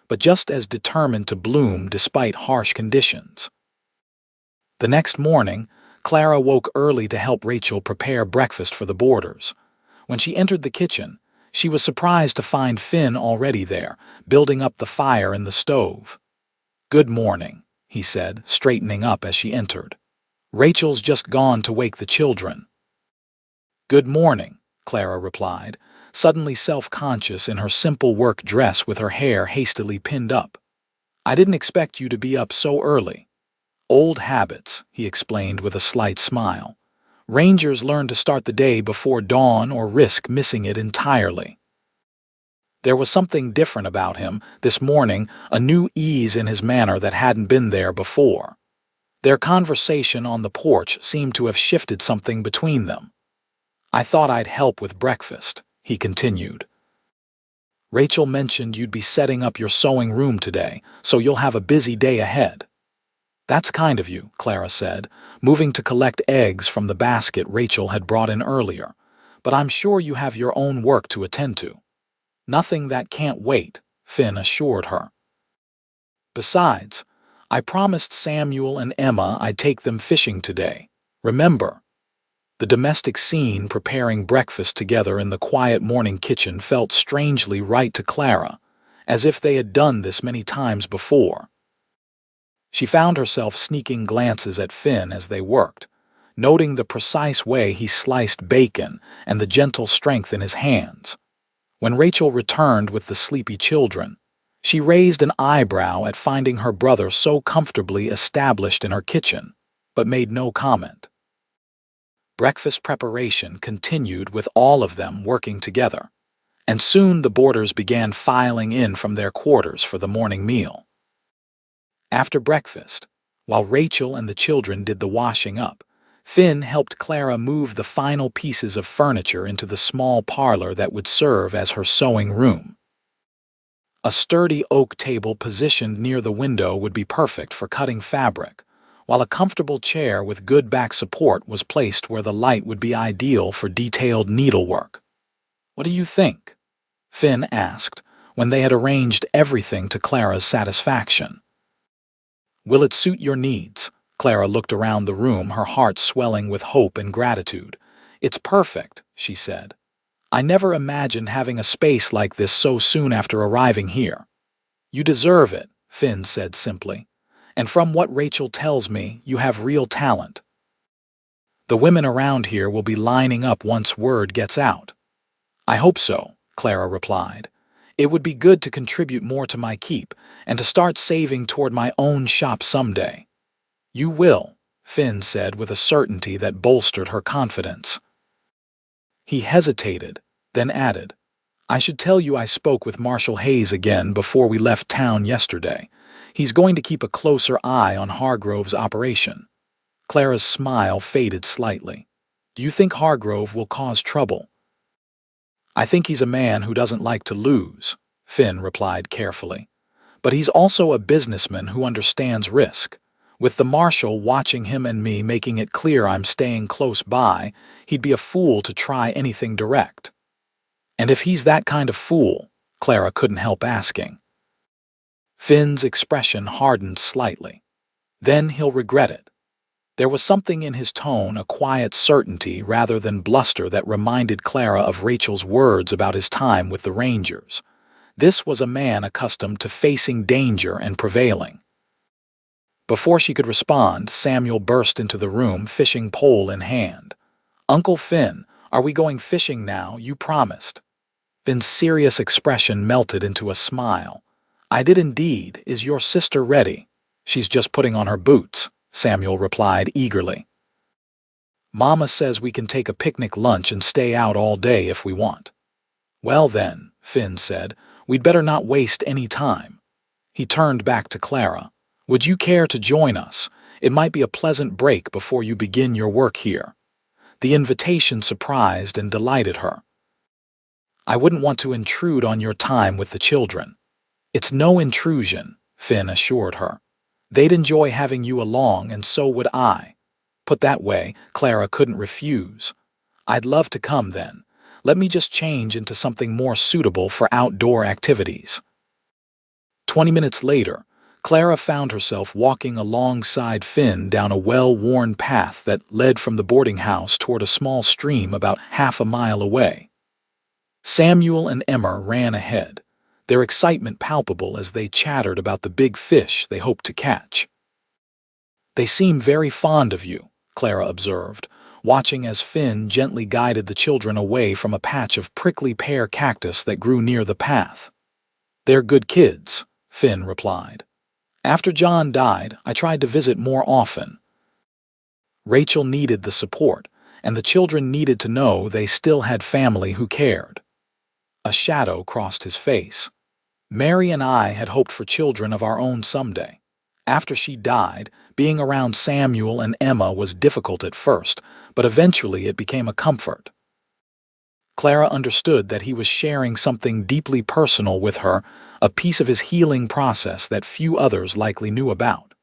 but just as determined to bloom despite harsh conditions. The next morning, Clara woke early to help Rachel prepare breakfast for the boarders. When she entered the kitchen, she was surprised to find Finn already there, building up the fire in the stove. "Good morning," he said, straightening up as she entered. "Rachel's just gone to wake the children." "Good morning," Clara replied, suddenly self-conscious in her simple work dress with her hair hastily pinned up. "I didn't expect you to be up so early." "Old habits," he explained with a slight smile. "Rangers learn to start the day before dawn or risk missing it entirely." There was something different about him this morning, a new ease in his manner that hadn't been there before. Their conversation on the porch seemed to have shifted something between them. "I thought I'd help with breakfast," he continued. "Rachel mentioned you'd be setting up your sewing room today, so you'll have a busy day ahead." That's kind of you, Clara said, moving to collect eggs from the basket Rachel had brought in earlier. But I'm sure you have your own work to attend to. Nothing that can't wait, Finn assured her. Besides, I promised Samuel and Emma I'd take them fishing today. Remember? The domestic scene preparing breakfast together in the quiet morning kitchen felt strangely right to Clara, as if they had done this many times before. She found herself sneaking glances at Finn as they worked, noting the precise way he sliced bacon and the gentle strength in his hands. When Rachel returned with the sleepy children, she raised an eyebrow at finding her brother so comfortably established in her kitchen, but made no comment. Breakfast preparation continued with all of them working together, and soon the boarders began filing in from their quarters for the morning meal. After breakfast, while Rachel and the children did the washing up, Finn helped Clara move the final pieces of furniture into the small parlor that would serve as her sewing room. A sturdy oak table positioned near the window would be perfect for cutting fabric, while a comfortable chair with good back support was placed where the light would be ideal for detailed needlework. "What do you think?" Finn asked, when they had arranged everything to Clara's satisfaction. "Will it suit your needs?" Clara looked around the room, her heart swelling with hope and gratitude. "It's perfect," she said. "I never imagined having a space like this so soon after arriving here." "You deserve it," Finn said simply. "And from what Rachel tells me, you have real talent. The women around here will be lining up once word gets out." "I hope so," Clara replied. "It would be good to contribute more to my keep and to start saving toward my own shop someday." "You will," Finn said with a certainty that bolstered her confidence. He hesitated, then added, "I should tell you I spoke with Marshal Hayes again before we left town yesterday. He's going to keep a closer eye on Hargrove's operation." Clara's smile faded slightly. "Do you think Hargrove will cause trouble?" "I think he's a man who doesn't like to lose," Finn replied carefully. "But he's also a businessman who understands risk. With the marshal watching him and me making it clear I'm staying close by, he'd be a fool to try anything direct." "And if he's that kind of fool?" Clara couldn't help asking. Finn's expression hardened slightly. "Then he'll regret it." There was something in his tone, a quiet certainty rather than bluster, that reminded Clara of Rachel's words about his time with the Rangers. This was a man accustomed to facing danger and prevailing. Before she could respond, Samuel burst into the room, fishing pole in hand. "Uncle Finn, are we going fishing now? You promised." Finn's serious expression melted into a smile. "I did indeed. Is your sister ready?" "She's just putting on her boots," Samuel replied eagerly. "Mama says we can take a picnic lunch and stay out all day if we want." "Well then," Finn said, "we'd better not waste any time." He turned back to Clara. "Would you care to join us? It might be a pleasant break before you begin your work here." The invitation surprised and delighted her. "I wouldn't want to intrude on your time with the children." "It's no intrusion," Finn assured her. "They'd enjoy having you along, and so would I." Put that way, Clara couldn't refuse. "I'd love to come then. Let me just change into something more suitable for outdoor activities." 20 minutes later, Clara found herself walking alongside Finn down a well-worn path that led from the boarding house toward a small stream about half a mile away. Samuel and Emma ran ahead, their excitement palpable as they chattered about the big fish they hoped to catch. "They seem very fond of you," Clara observed, watching as Finn gently guided the children away from a patch of prickly pear cactus that grew near the path. "They're good kids," Finn replied. "After John died, I tried to visit more often." Rachel needed the support, and the children needed to know they still had family who cared. A shadow crossed his face. "Mary and I had hoped for children of our own someday. After she died, being around Samuel and Emma was difficult at first, but eventually it became a comfort." Clara understood that he was sharing something deeply personal with her, a piece of his healing process that few others likely knew about.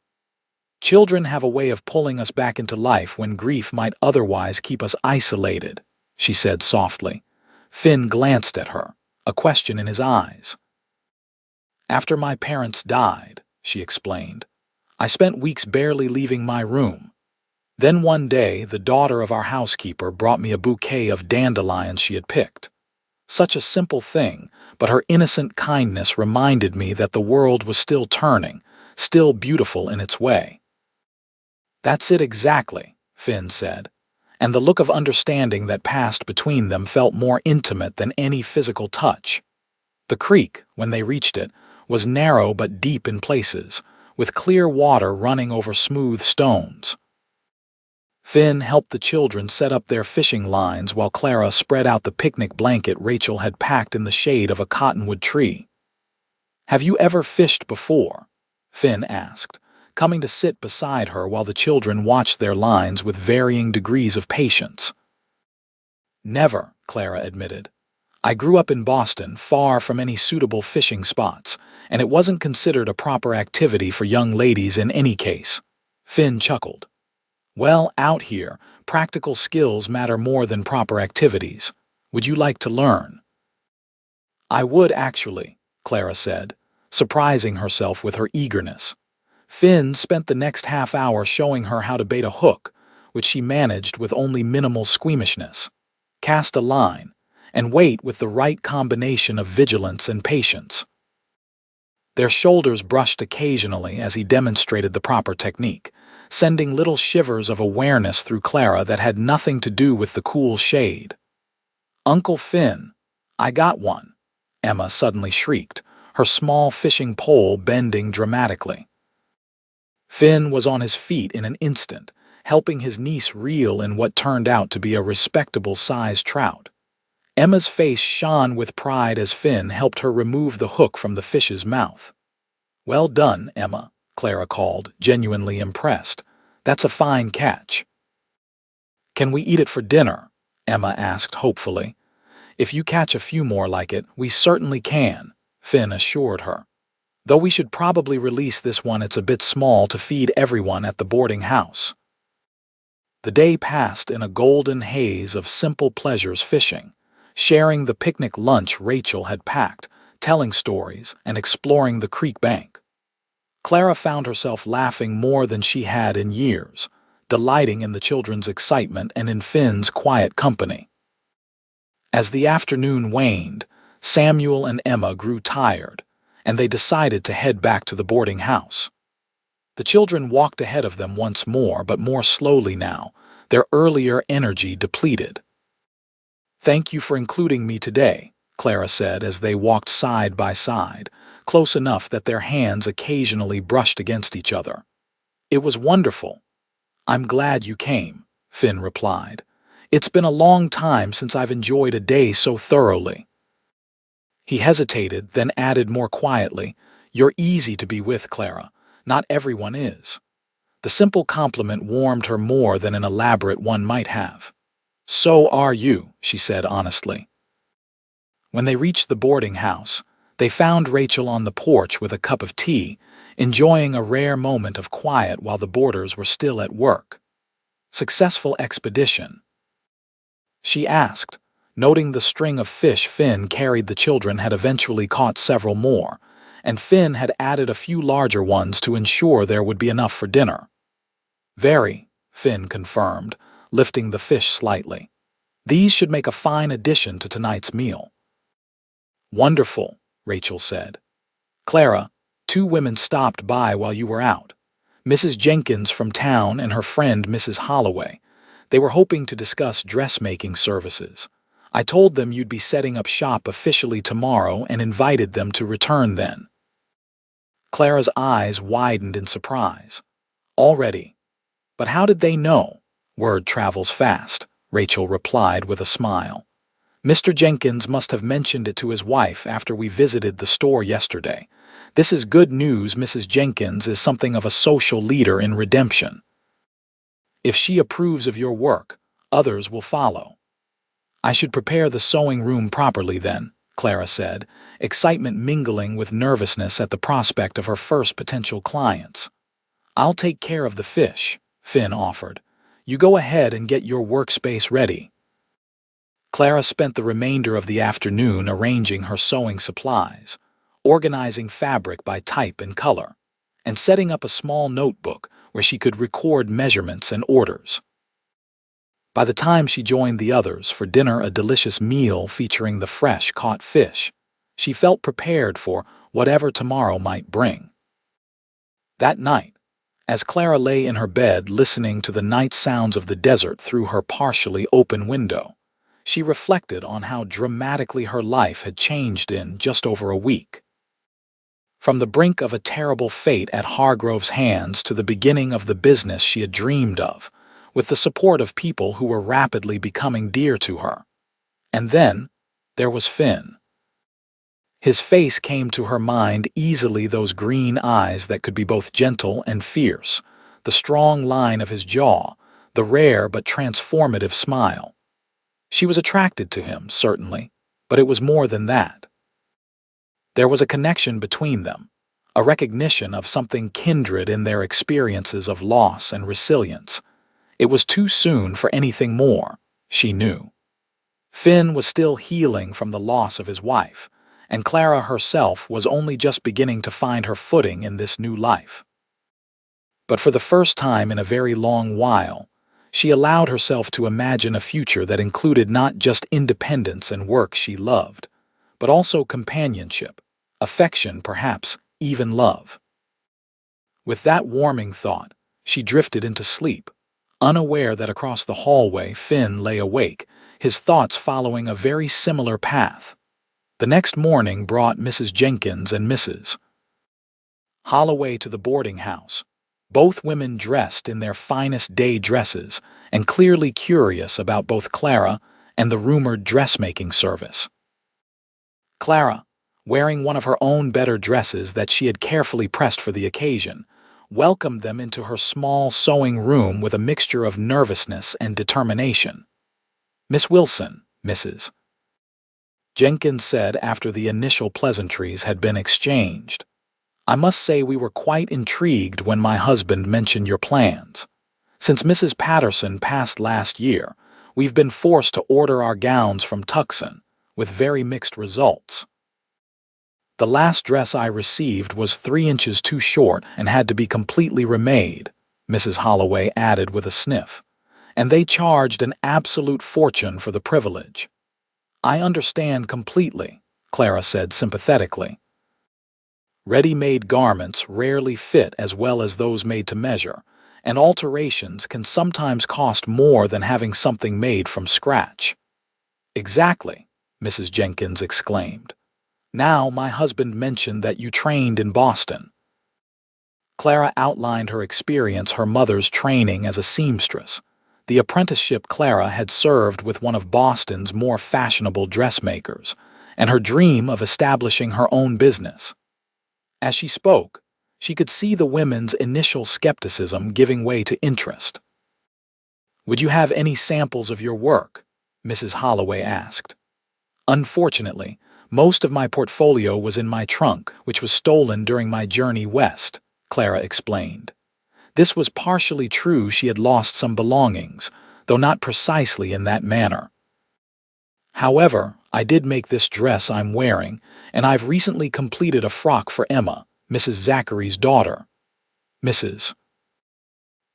Children have a way of pulling us back into life when grief might otherwise keep us isolated, she said softly. Finn glanced at her, a question in his eyes. After my parents died, she explained, I spent weeks barely leaving my room. Then one day, the daughter of our housekeeper brought me a bouquet of dandelions she had picked. Such a simple thing, but her innocent kindness reminded me that the world was still turning, still beautiful in its way. That's it exactly, Finn said, and the look of understanding that passed between them felt more intimate than any physical touch. The creek, when they reached it, was narrow but deep in places, with clear water running over smooth stones. Finn helped the children set up their fishing lines while Clara spread out the picnic blanket Rachel had packed in the shade of a cottonwood tree. Have you ever fished before? Finn asked, coming to sit beside her while the children watched their lines with varying degrees of patience. Never, Clara admitted. I grew up in Boston, far from any suitable fishing spots, and it wasn't considered a proper activity for young ladies in any case. Finn chuckled. Well, out here, practical skills matter more than proper activities. Would you like to learn? I would actually, Clara said, surprising herself with her eagerness. Finn spent the next half hour showing her how to bait a hook, which she managed with only minimal squeamishness, cast a line, and wait with the right combination of vigilance and patience. Their shoulders brushed occasionally as he demonstrated the proper technique, sending little shivers of awareness through Clara that had nothing to do with the cool shade. Uncle Finn, I got one, Emma suddenly shrieked, her small fishing pole bending dramatically. Finn was on his feet in an instant, helping his niece reel in what turned out to be a respectable-sized trout. Emma's face shone with pride as Finn helped her remove the hook from the fish's mouth. Well done, Emma, Clara called, genuinely impressed. That's a fine catch. Can we eat it for dinner? Emma asked hopefully. If you catch a few more like it, we certainly can, Finn assured her. Though we should probably release this one, it's a bit small to feed everyone at the boarding house. The day passed in a golden haze of simple pleasures fishing, sharing the picnic lunch Rachel had packed, telling stories, and exploring the creek bank. Clara found herself laughing more than she had in years, delighting in the children's excitement and in Finn's quiet company. As the afternoon waned, Samuel and Emma grew tired, and they decided to head back to the boarding house. The children walked ahead of them once more, but more slowly now, their earlier energy depleted. Thank you for including me today, Clara said as they walked side by side, close enough that their hands occasionally brushed against each other. It was wonderful. I'm glad you came, Finn replied. It's been a long time since I've enjoyed a day so thoroughly. He hesitated, then added more quietly, You're easy to be with, Clara. Not everyone is. The simple compliment warmed her more than an elaborate one might have. So are you, she said honestly. When they reached the boarding house, they found Rachel on the porch with a cup of tea, enjoying a rare moment of quiet while the boarders were still at work. Successful expedition? She asked, noting the string of fish Finn carried. The children had eventually caught several more, and Finn had added a few larger ones to ensure there would be enough for dinner. Very, Finn confirmed, lifting the fish slightly. These should make a fine addition to tonight's meal. Wonderful, Rachel said. Clara, 2 women stopped by while you were out. Mrs. Jenkins from town and her friend Mrs. Holloway. They were hoping to discuss dressmaking services. I told them you'd be setting up shop officially tomorrow and invited them to return then. Clara's eyes widened in surprise. Already? But how did they know? Word travels fast, Rachel replied with a smile. Mr. Jenkins must have mentioned it to his wife after we visited the store yesterday. This is good news. Mrs. Jenkins is something of a social leader in redemption. If she approves of your work, others will follow. I should prepare the sewing room properly then, Clara said, excitement mingling with nervousness at the prospect of her first potential clients. "I'll take care of the fish," Finn offered. "You go ahead and get your workspace ready." Clara spent the remainder of the afternoon arranging her sewing supplies, organizing fabric by type and color, and setting up a small notebook where she could record measurements and orders. By the time she joined the others for dinner, a delicious meal featuring the fresh caught fish, she felt prepared for whatever tomorrow might bring. That night, as Clara lay in her bed listening to the night sounds of the desert through her partially open window, she reflected on how dramatically her life had changed in just over a week. From the brink of a terrible fate at Hargrove's hands to the beginning of the business she had dreamed of, with the support of people who were rapidly becoming dear to her. And then, there was Finn. His face came to her mind easily, those green eyes that could be both gentle and fierce, the strong line of his jaw, the rare but transformative smile. She was attracted to him, certainly, but it was more than that. There was a connection between them, a recognition of something kindred in their experiences of loss and resilience. It was too soon for anything more, she knew. Finn was still healing from the loss of his wife, and Clara herself was only just beginning to find her footing in this new life. But for the first time in a very long while, she allowed herself to imagine a future that included not just independence and work she loved, but also companionship, affection, perhaps even love. With that warming thought, she drifted into sleep, unaware that across the hallway Finn lay awake, his thoughts following a very similar path. The next morning brought Mrs. Jenkins and Mrs. Holloway to the boarding house, both women dressed in their finest day dresses and clearly curious about both Clara and the rumored dressmaking service. Clara, wearing one of her own better dresses that she had carefully pressed for the occasion, welcomed them into her small sewing room with a mixture of nervousness and determination. "Miss Wilson, Mrs. Jenkins said after the initial pleasantries had been exchanged, "I must say we were quite intrigued when my husband mentioned your plans. Since Mrs. Patterson passed last year, we've been forced to order our gowns from Tucson, with very mixed results. The last dress I received was 3 inches too short and had to be completely remade," Mrs. Holloway added with a sniff, "and they charged an absolute fortune for the privilege." "I understand completely," Clara said sympathetically. "Ready-made garments rarely fit as well as those made to measure, and alterations can sometimes cost more than having something made from scratch." "Exactly," Mrs. Jenkins exclaimed. "Now my husband mentioned that you trained in Boston." Clara outlined her experience, her mother's training as a seamstress, the apprenticeship Clara had served with one of Boston's more fashionable dressmakers, and her dream of establishing her own business. As she spoke, she could see the women's initial skepticism giving way to interest. "Would you have any samples of your work?" Mrs. Holloway asked. "Unfortunately, most of my portfolio was in my trunk, which was stolen during my journey west," Clara explained. This was partially true. She had lost some belongings, though not precisely in that manner. "However, I did make this dress I'm wearing, and I've recently completed a frock for Emma, Mrs. Zachary's daughter." Mrs.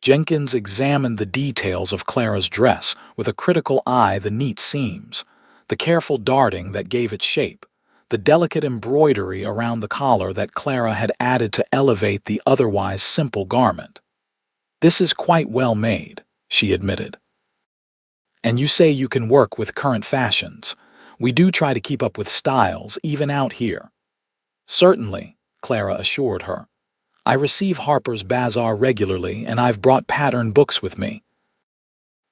Jenkins examined the details of Clara's dress with a critical eye, the neat seams, the careful darting that gave it shape, the delicate embroidery around the collar that Clara had added to elevate the otherwise simple garment. "This is quite well made," she admitted. "And you say you can work with current fashions. We do try to keep up with styles, even out here." "Certainly," Clara assured her. "I receive Harper's Bazaar regularly, and I've brought pattern books with me."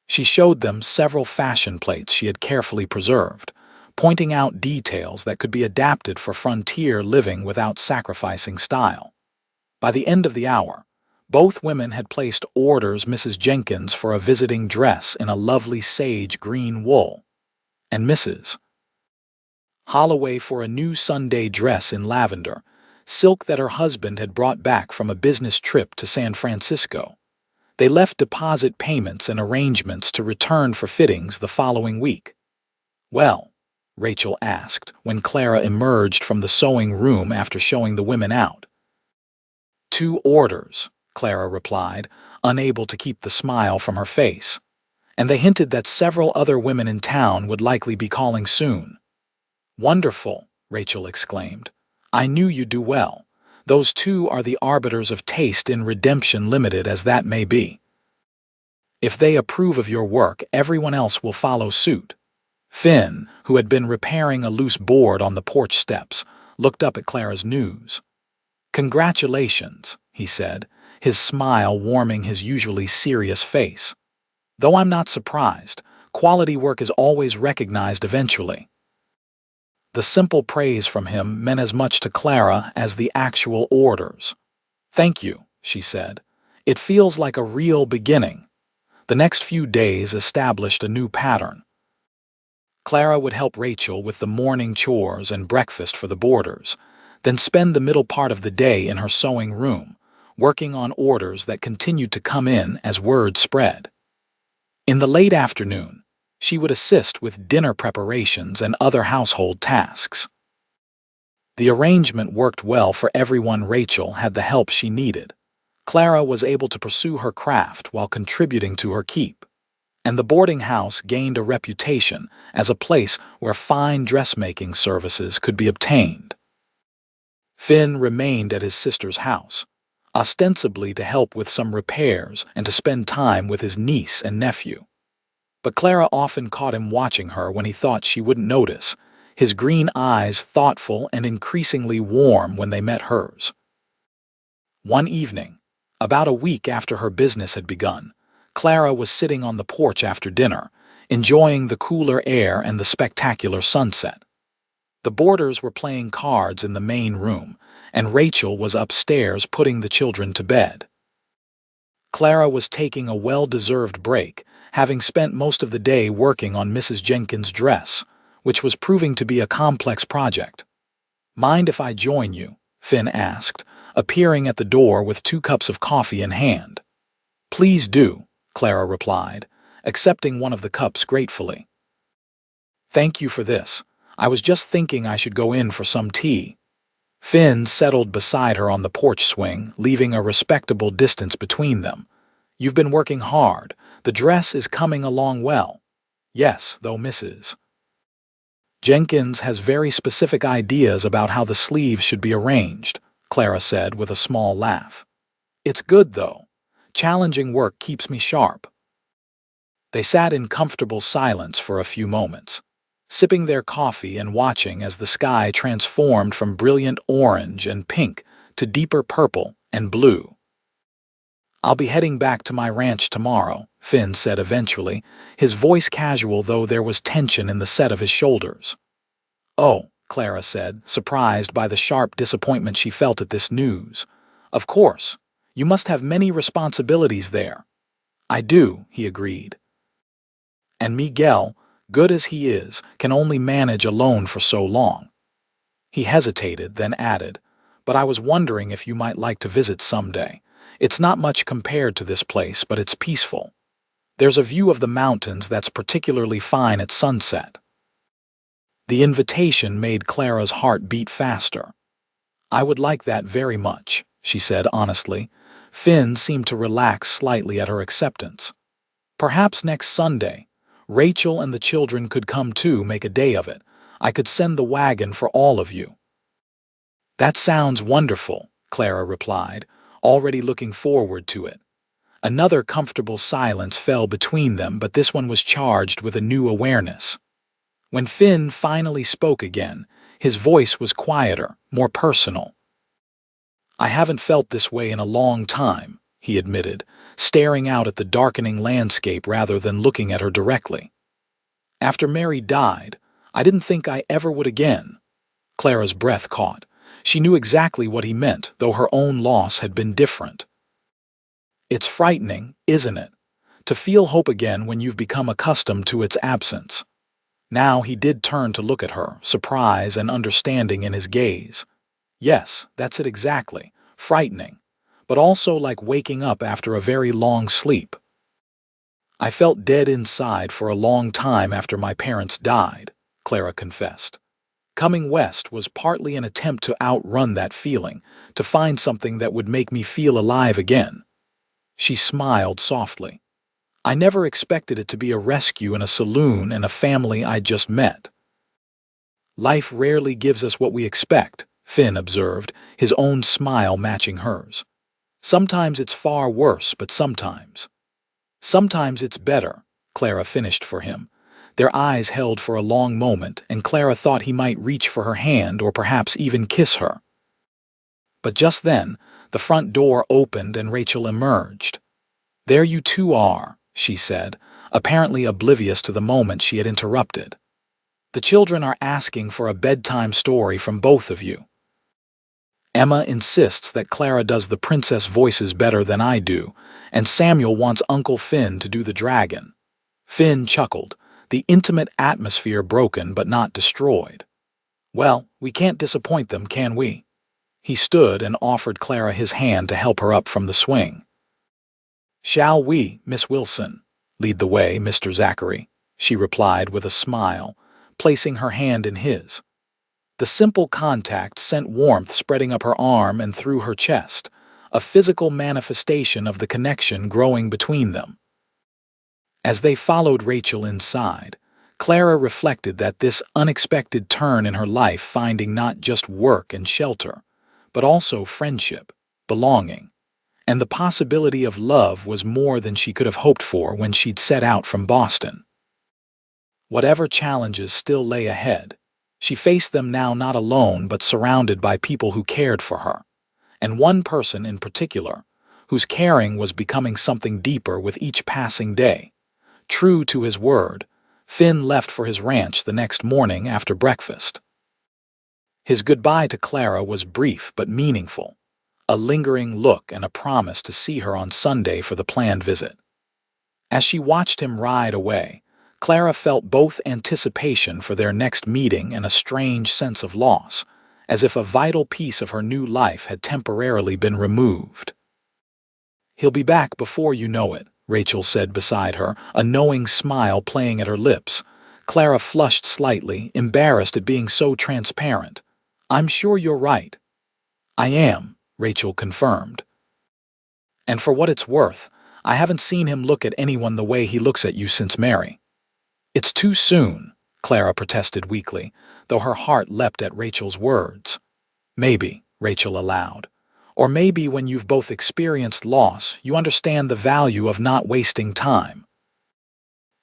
She showed them several fashion plates she had carefully preserved, pointing out details that could be adapted for frontier living without sacrificing style. By the end of the hour, both women had placed orders, Mrs. Jenkins for a visiting dress in a lovely sage green wool, and Mrs. Holloway for a new Sunday dress in lavender, silk that her husband had brought back from a business trip to San Francisco. They left deposit payments and arrangements to return for fittings the following week. "Well," Rachel asked when Clara emerged from the sewing room after showing the women out. "2 orders," Clara replied, unable to keep the smile from her face. "And they hinted that several other women in town would likely be calling soon." "Wonderful," Rachel exclaimed. "I knew you'd do well. Those 2 are the arbiters of taste in Redemption Limited, as that may be. If they approve of your work, everyone else will follow suit." Finn, who had been repairing a loose board on the porch steps, looked up at Clara's news. "Congratulations," he said, his smile warming his usually serious face. "Though I'm not surprised, quality work is always recognized eventually." The simple praise from him meant as much to Clara as the actual orders. "Thank you," she said. "It feels like a real beginning." The next few days established a new pattern. Clara would help Rachel with the morning chores and breakfast for the boarders, then spend the middle part of the day in her sewing room, working on orders that continued to come in as word spread. In the late afternoon, she would assist with dinner preparations and other household tasks. The arrangement worked well for everyone. Rachel had the help she needed. Clara was able to pursue her craft while contributing to her keep, and the boarding house gained a reputation as a place where fine dressmaking services could be obtained. Finn remained at his sister's house, ostensibly to help with some repairs and to spend time with his niece and nephew. But Clara often caught him watching her when he thought she wouldn't notice, his green eyes thoughtful and increasingly warm when they met hers. One evening, about a week after her business had begun, Clara was sitting on the porch after dinner, enjoying the cooler air and the spectacular sunset. The boarders were playing cards in the main room, and Rachel was upstairs putting the children to bed. Clara was taking a well-deserved break, having spent most of the day working on Mrs. Jenkins' dress, which was proving to be a complex project. "Mind if I join you?" Finn asked, appearing at the door with 2 cups of coffee in hand. "Please do," Clara replied, accepting one of the cups gratefully. "Thank you for this. I was just thinking I should go in for some tea." Finn settled beside her on the porch swing, leaving a respectable distance between them. "You've been working hard. The dress is coming along well." "Yes, though Mrs. Jenkins has very specific ideas about how the sleeves should be arranged," Clara said with a small laugh. "It's good, though. Challenging work keeps me sharp." They sat in comfortable silence for a few moments, sipping their coffee and watching as the sky transformed from brilliant orange and pink to deeper purple and blue. "I'll be heading back to my ranch tomorrow," Finn said eventually, his voice casual though there was tension in the set of his shoulders. "Oh," Clara said, surprised by the sharp disappointment she felt at this news. "Of course. You must have many responsibilities there." "I do," he agreed. "And Miguel, good as he is, can only manage alone for so long." He hesitated, then added, "But I was wondering if you might like to visit someday. It's not much compared to this place, but it's peaceful. There's a view of the mountains that's particularly fine at sunset." The invitation made Clara's heart beat faster. "I would like that very much," she said honestly. Finn seemed to relax slightly at her acceptance. "Perhaps next Sunday. Rachel and the children could come too, make a day of it. I could send the wagon for all of you." "That sounds wonderful," Clara replied, already looking forward to it. Another comfortable silence fell between them, but this one was charged with a new awareness. When Finn finally spoke again, his voice was quieter, more personal. "I haven't felt this way in a long time," he admitted, staring out at the darkening landscape rather than looking at her directly. "After Mary died, I didn't think I ever would again." Clara's breath caught. She knew exactly what he meant, though her own loss had been different. "It's frightening, isn't it? To feel hope again when you've become accustomed to its absence." Now he did turn to look at her, surprise and understanding in his gaze. Yes, that's it exactly. Frightening, but also like waking up after a very long sleep. I felt dead inside for a long time after my parents died, Clara confessed. Coming west was partly an attempt to outrun that feeling, to find something that would make me feel alive again. She smiled softly. I never expected it to be a rescue in a saloon and a family I'd just met. Life rarely gives us what we expect, Finn observed, his own smile matching hers. Sometimes it's far worse, but sometimes it's better, Clara finished for him. Their eyes held for a long moment, and Clara thought he might reach for her hand or perhaps even kiss her. But just then, the front door opened and Rachel emerged. "There you two are," she said, apparently oblivious to the moment she had interrupted. "The children are asking for a bedtime story from both of you." Emma insists that Clara does the princess voices better than I do, and Samuel wants Uncle Finn to do the dragon. Finn chuckled, the intimate atmosphere broken but not destroyed. "Well, we can't disappoint them, can we?" He stood and offered Clara his hand to help her up from the swing. "Shall we, Miss Wilson? Lead the way, Mr. Zachary," she replied with a smile, placing her hand in his. The simple contact sent warmth spreading up her arm and through her chest, a physical manifestation of the connection growing between them. As they followed Rachel inside, Clara reflected that this unexpected turn in her life, finding not just work and shelter, but also friendship, belonging, and the possibility of love was more than she could have hoped for when she'd set out from Boston. Whatever challenges still lay ahead, she faced them now not alone but surrounded by people who cared for her, and one person in particular, whose caring was becoming something deeper with each passing day. True to his word, Finn left for his ranch the next morning after breakfast. His goodbye to Clara was brief but meaningful, a lingering look and a promise to see her on Sunday for the planned visit. As she watched him ride away, Clara felt both anticipation for their next meeting and a strange sense of loss, as if a vital piece of her new life had temporarily been removed. "He'll be back before you know it," Rachel said beside her, a knowing smile playing at her lips. Clara flushed slightly, embarrassed at being so transparent. "I'm sure you're right." "I am," Rachel confirmed. "And for what it's worth, I haven't seen him look at anyone the way he looks at you since Mary." "It's too soon," Clara protested weakly, though her heart leapt at Rachel's words. "Maybe," Rachel allowed. "Or maybe when you've both experienced loss, you understand the value of not wasting time."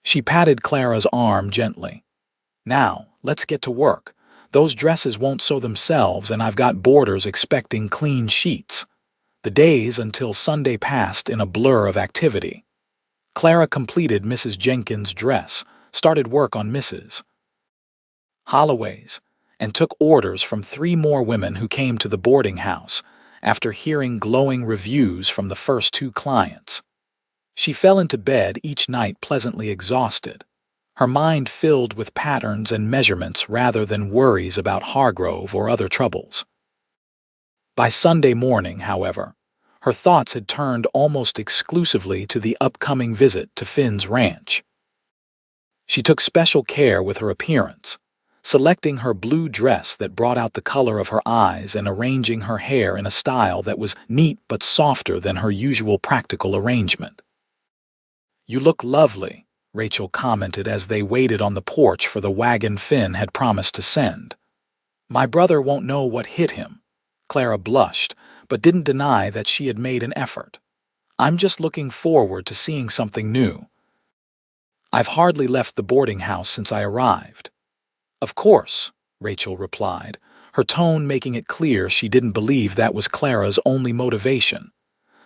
She patted Clara's arm gently. "Now, let's get to work. Those dresses won't sew themselves, and I've got boarders expecting clean sheets." The days until Sunday passed in a blur of activity. Clara completed Mrs. Jenkins' dress, started work on Mrs. Holloway's, and took orders from 3 more women who came to the boarding house after hearing glowing reviews from the first 2 clients. She fell into bed each night pleasantly exhausted, her mind filled with patterns and measurements rather than worries about Hargrove or other troubles. By Sunday morning, however, her thoughts had turned almost exclusively to the upcoming visit to Finn's ranch. She took special care with her appearance, selecting her blue dress that brought out the color of her eyes and arranging her hair in a style that was neat but softer than her usual practical arrangement. "You look lovely," Rachel commented as they waited on the porch for the wagon Finn had promised to send. "My brother won't know what hit him." Clara blushed, but didn't deny that she had made an effort. "I'm just looking forward to seeing something new. I've hardly left the boarding house since I arrived." "Of course," Rachel replied, her tone making it clear she didn't believe that was Clara's only motivation.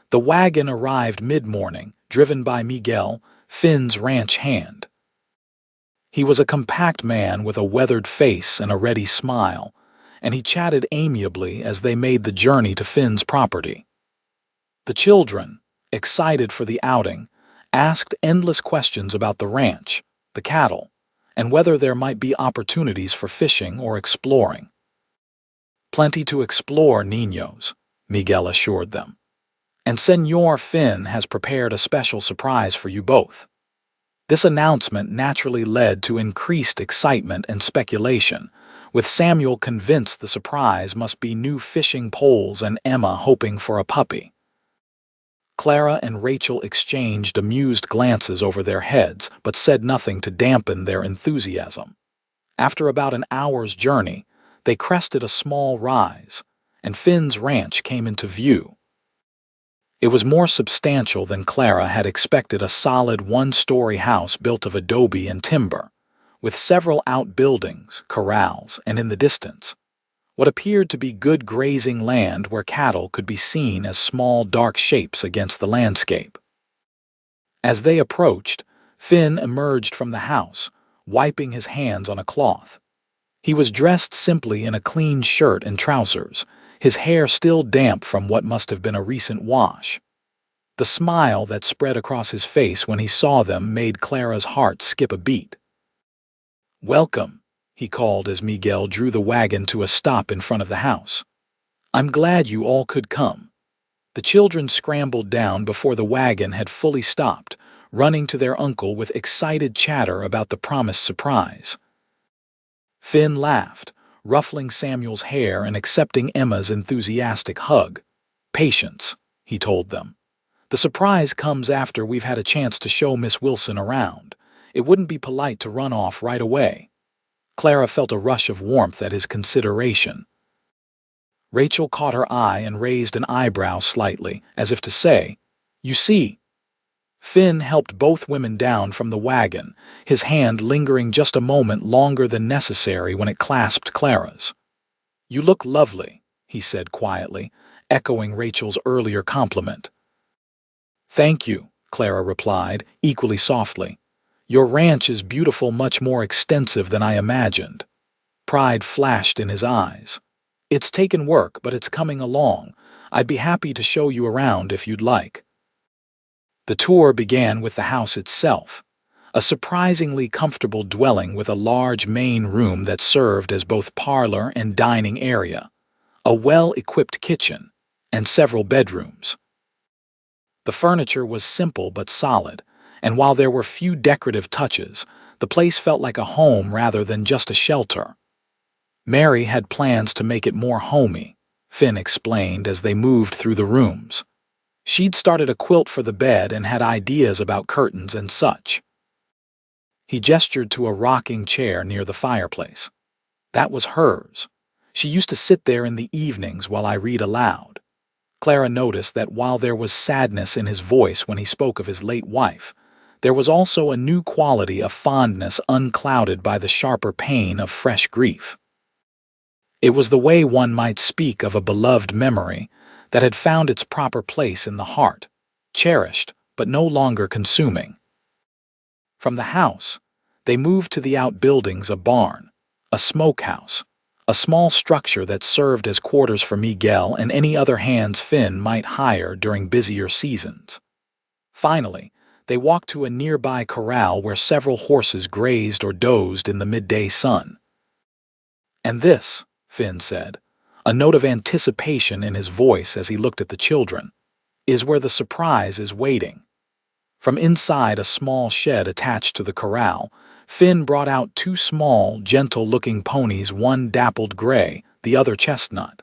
The wagon arrived mid-morning, driven by Miguel, Finn's ranch hand. He was a compact man with a weathered face and a ready smile, and he chatted amiably as they made the journey to Finn's property. The children, excited for the outing, asked endless questions about the ranch, the cattle, and whether there might be opportunities for fishing or exploring. Plenty to explore, niños, Miguel assured them. And Senor Finn has prepared a special surprise for you both. This announcement naturally led to increased excitement and speculation, with Samuel convinced the surprise must be new fishing poles and Emma hoping for a puppy. Clara and Rachel exchanged amused glances over their heads, but said nothing to dampen their enthusiasm. After about an hour's journey, they crested a small rise, and Finn's ranch came into view. It was more substantial than Clara had expected, a solid one-story house built of adobe and timber, with several outbuildings, corrals, and in the distance, what appeared to be good grazing land where cattle could be seen as small dark shapes against the landscape. As they approached, Finn emerged from the house, wiping his hands on a cloth. He was dressed simply in a clean shirt and trousers, his hair still damp from what must have been a recent wash. The smile that spread across his face when he saw them made Clara's heart skip a beat. "Welcome," he called as Miguel drew the wagon to a stop in front of the house. "I'm glad you all could come." The children scrambled down before the wagon had fully stopped, running to their uncle with excited chatter about the promised surprise. Finn laughed, ruffling Samuel's hair and accepting Emma's enthusiastic hug. "Patience," he told them. "The surprise comes after we've had a chance to show Miss Wilson around. It wouldn't be polite to run off right away." Clara felt a rush of warmth at his consideration. Rachel caught her eye and raised an eyebrow slightly, as if to say, "You see." Finn helped both women down from the wagon, his hand lingering just a moment longer than necessary when it clasped Clara's. "You look lovely," he said quietly, echoing Rachel's earlier compliment. "Thank you," Clara replied, equally softly. "Your ranch is beautiful, much more extensive than I imagined." Pride flashed in his eyes. "It's taken work, but it's coming along. I'd be happy to show you around if you'd like." The tour began with the house itself, a surprisingly comfortable dwelling with a large main room that served as both parlor and dining area, a well-equipped kitchen, and several bedrooms. The furniture was simple but solid, and while there were few decorative touches, the place felt like a home rather than just a shelter. Mary had plans to make it more homey, Finn explained as they moved through the rooms. She'd started a quilt for the bed and had ideas about curtains and such. He gestured to a rocking chair near the fireplace. That was hers. She used to sit there in the evenings while I read aloud. Clara noticed that while there was sadness in his voice when he spoke of his late wife, there was also a new quality of fondness unclouded by the sharper pain of fresh grief. It was the way one might speak of a beloved memory that had found its proper place in the heart, cherished but no longer consuming. From the house, they moved to the outbuildings, a barn, a smokehouse, a small structure that served as quarters for Miguel and any other hands Finn might hire during busier seasons. Finally, they walked to a nearby corral where several horses grazed or dozed in the midday sun. "And this," Finn said, a note of anticipation in his voice as he looked at the children, "is where the surprise is waiting." From inside a small shed attached to the corral, Finn brought out two small, gentle-looking ponies, one dappled gray, the other chestnut.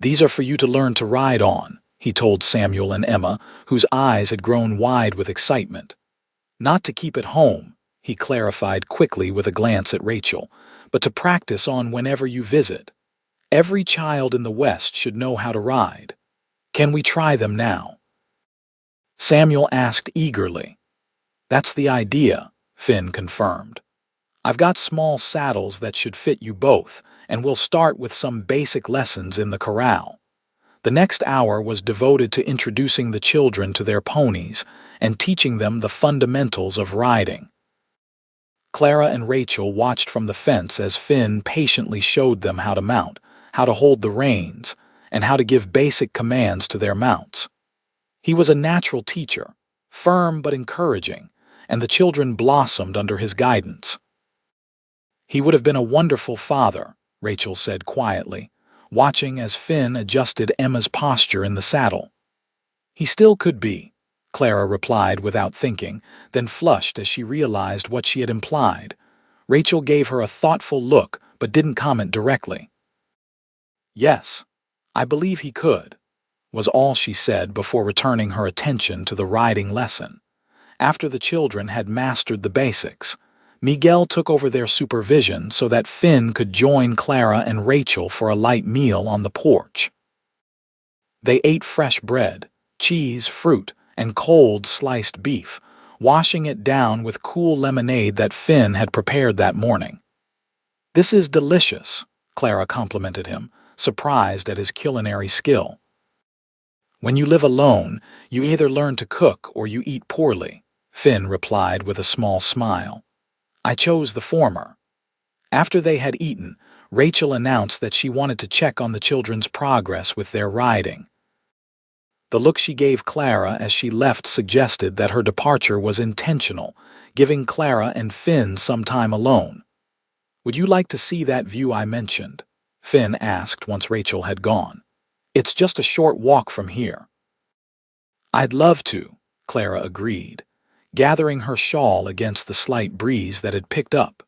"These are for you to learn to ride on," he told Samuel and Emma, whose eyes had grown wide with excitement. "Not to keep at home," he clarified quickly with a glance at Rachel, "but to practice on whenever you visit. Every child in the West should know how to ride. Can we try them now?" Samuel asked eagerly. "That's the idea," Finn confirmed. "I've got small saddles that should fit you both, and we'll start with some basic lessons in the corral." The next hour was devoted to introducing the children to their ponies and teaching them the fundamentals of riding. Clara and Rachel watched from the fence as Finn patiently showed them how to mount, how to hold the reins, and how to give basic commands to their mounts. He was a natural teacher, firm but encouraging, and the children blossomed under his guidance. "He would have been a wonderful father," Rachel said quietly, watching as Finn adjusted Emma's posture in the saddle. "He still could be," Clara replied without thinking, then flushed as she realized what she had implied. Rachel gave her a thoughtful look, but didn't comment directly. "Yes, I believe he could," was all she said before returning her attention to the riding lesson. After the children had mastered the basics, Miguel took over their supervision so that Finn could join Clara and Rachel for a light meal on the porch. They ate fresh bread, cheese, fruit, and cold sliced beef, washing it down with cool lemonade that Finn had prepared that morning. "This is delicious," Clara complimented him, surprised at his culinary skill. "When you live alone, you either learn to cook or you eat poorly," Finn replied with a small smile. "I chose the former." After they had eaten, Rachel announced that she wanted to check on the children's progress with their riding. The look she gave Clara as she left suggested that her departure was intentional, giving Clara and Finn some time alone. "Would you like to see that view I mentioned?" Finn asked once Rachel had gone. "It's just a short walk from here." "I'd love to," Clara agreed, gathering her shawl against the slight breeze that had picked up.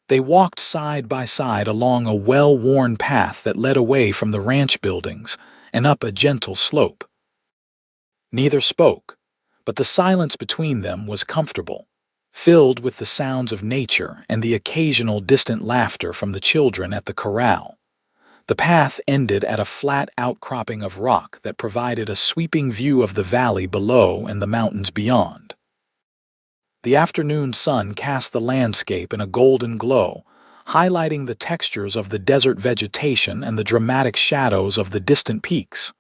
They walked side by side along a well-worn path that led away from the ranch buildings and up a gentle slope. Neither spoke, but the silence between them was comfortable, filled with the sounds of nature and the occasional distant laughter from the children at the corral. The path ended at a flat outcropping of rock that provided a sweeping view of the valley below and the mountains beyond. The afternoon sun cast the landscape in a golden glow, highlighting the textures of the desert vegetation and the dramatic shadows of the distant peaks.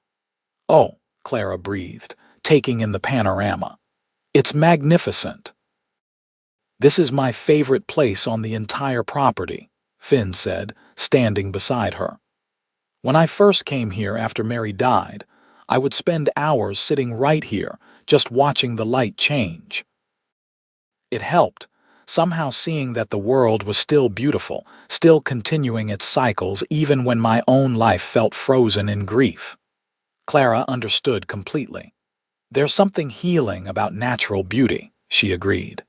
"Oh," Clara breathed, taking in the panorama. "It's magnificent." "This is my favorite place on the entire property," Finn said, standing beside her. "When I first came here after Mary died, I would spend hours sitting right here, just watching the light change. It helped, somehow seeing that the world was still beautiful, still continuing its cycles even when my own life felt frozen in grief." Clara understood completely. "There's something healing about natural beauty," she agreed.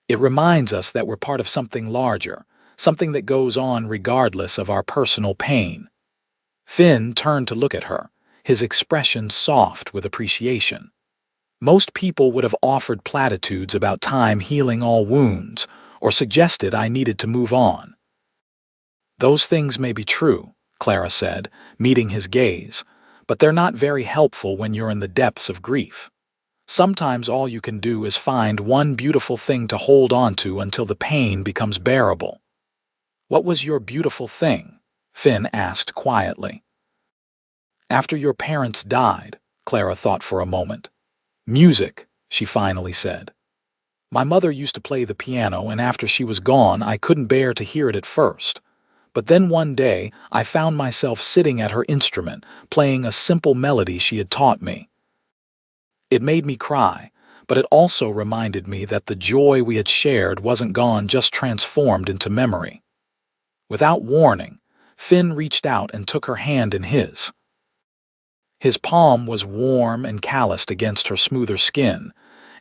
"It reminds us that we're part of something larger, something that goes on regardless of our personal pain." Finn turned to look at her, his expression soft with appreciation. Most people would have offered platitudes about time healing all wounds, or suggested I needed to move on. "Those things may be true," Clara said, meeting his gaze, "but they're not very helpful when you're in the depths of grief. Sometimes all you can do is find one beautiful thing to hold on to until the pain becomes bearable." "What was your beautiful thing?" Finn asked quietly. "After your parents died," Clara thought for a moment. "Music," she finally said. "My mother used to play the piano, and after she was gone, I couldn't bear to hear it at first. But then one day, I found myself sitting at her instrument, playing a simple melody she had taught me. It made me cry, but it also reminded me that the joy we had shared wasn't gone, just transformed into memory." Without warning, Finn reached out and took her hand in his. His palm was warm and calloused against her smoother skin,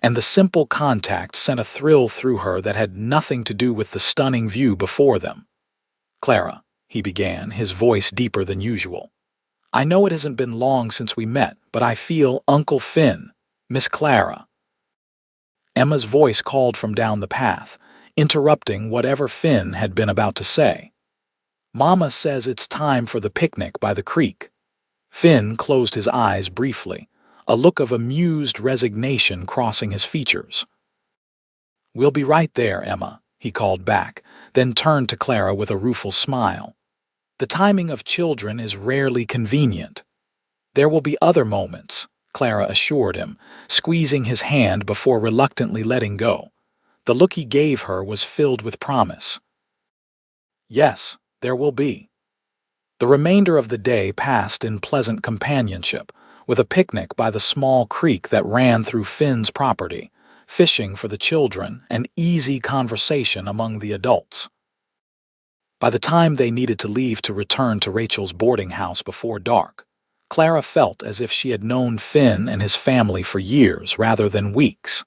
and the simple contact sent a thrill through her that had nothing to do with the stunning view before them. "Clara," he began, his voice deeper than usual. "I know it hasn't been long since we met, but I feel Uncle Finn, Miss Clara." Emma's voice called from down the path, interrupting whatever Finn had been about to say. "Mama says it's time for the picnic by the creek." Finn closed his eyes briefly, a look of amused resignation crossing his features. "We'll be right there, Emma," he called back, then turned to Clara with a rueful smile. "The timing of children is rarely convenient." "There will be other moments," Clara assured him, squeezing his hand before reluctantly letting go. The look he gave her was filled with promise. "Yes, there will be." The remainder of the day passed in pleasant companionship, with a picnic by the small creek that ran through Finn's property, fishing for the children, and easy conversation among the adults. By the time they needed to leave to return to Rachel's boarding house before dark, Clara felt as if she had known Finn and his family for years rather than weeks.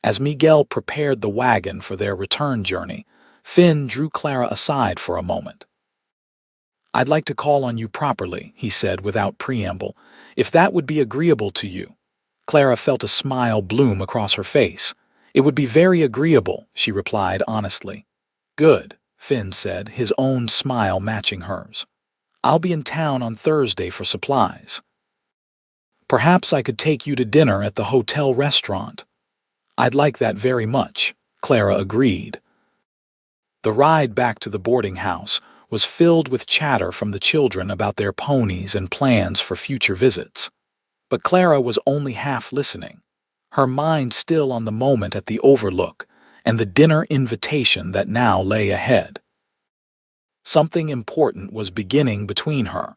As Miguel prepared the wagon for their return journey, Finn drew Clara aside for a moment. "I'd like to call on you properly," he said without preamble, "if that would be agreeable to you." Clara felt a smile bloom across her face. "It would be very agreeable," she replied honestly. "Good," Finn said, his own smile matching hers. "I'll be in town on Thursday for supplies. Perhaps I could take you to dinner at the hotel restaurant." "I'd like that very much," Clara agreed. The ride back to the boarding house was filled with chatter from the children about their ponies and plans for future visits. But Clara was only half listening, her mind still on the moment at the Overlook and the dinner invitation that now lay ahead. Something important was beginning between her,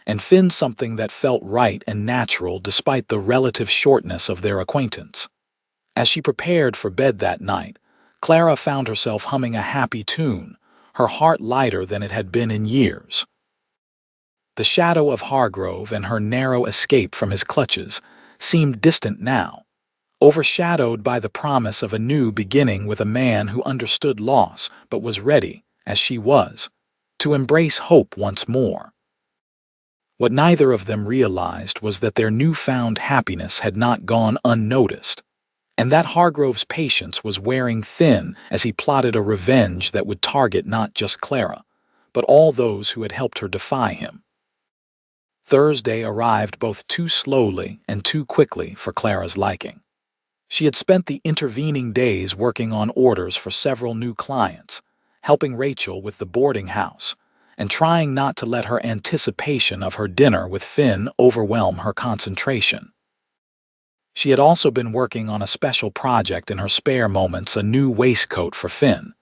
and Finn something that felt right and natural despite the relative shortness of their acquaintance. As she prepared for bed that night, Clara found herself humming a happy tune, her heart lighter than it had been in years. The shadow of Hargrove and her narrow escape from his clutches seemed distant now, overshadowed by the promise of a new beginning with a man who understood loss but was ready, as she was, to embrace hope once more. What neither of them realized was that their newfound happiness had not gone unnoticed, and that Hargrove's patience was wearing thin as he plotted a revenge that would target not just Clara, but all those who had helped her defy him. Thursday arrived both too slowly and too quickly for Clara's liking. She had spent the intervening days working on orders for several new clients, helping Rachel with the boarding house, and trying not to let her anticipation of her dinner with Finn overwhelm her concentration. She had also been working on a special project in her spare moments, a new waistcoat for Finn,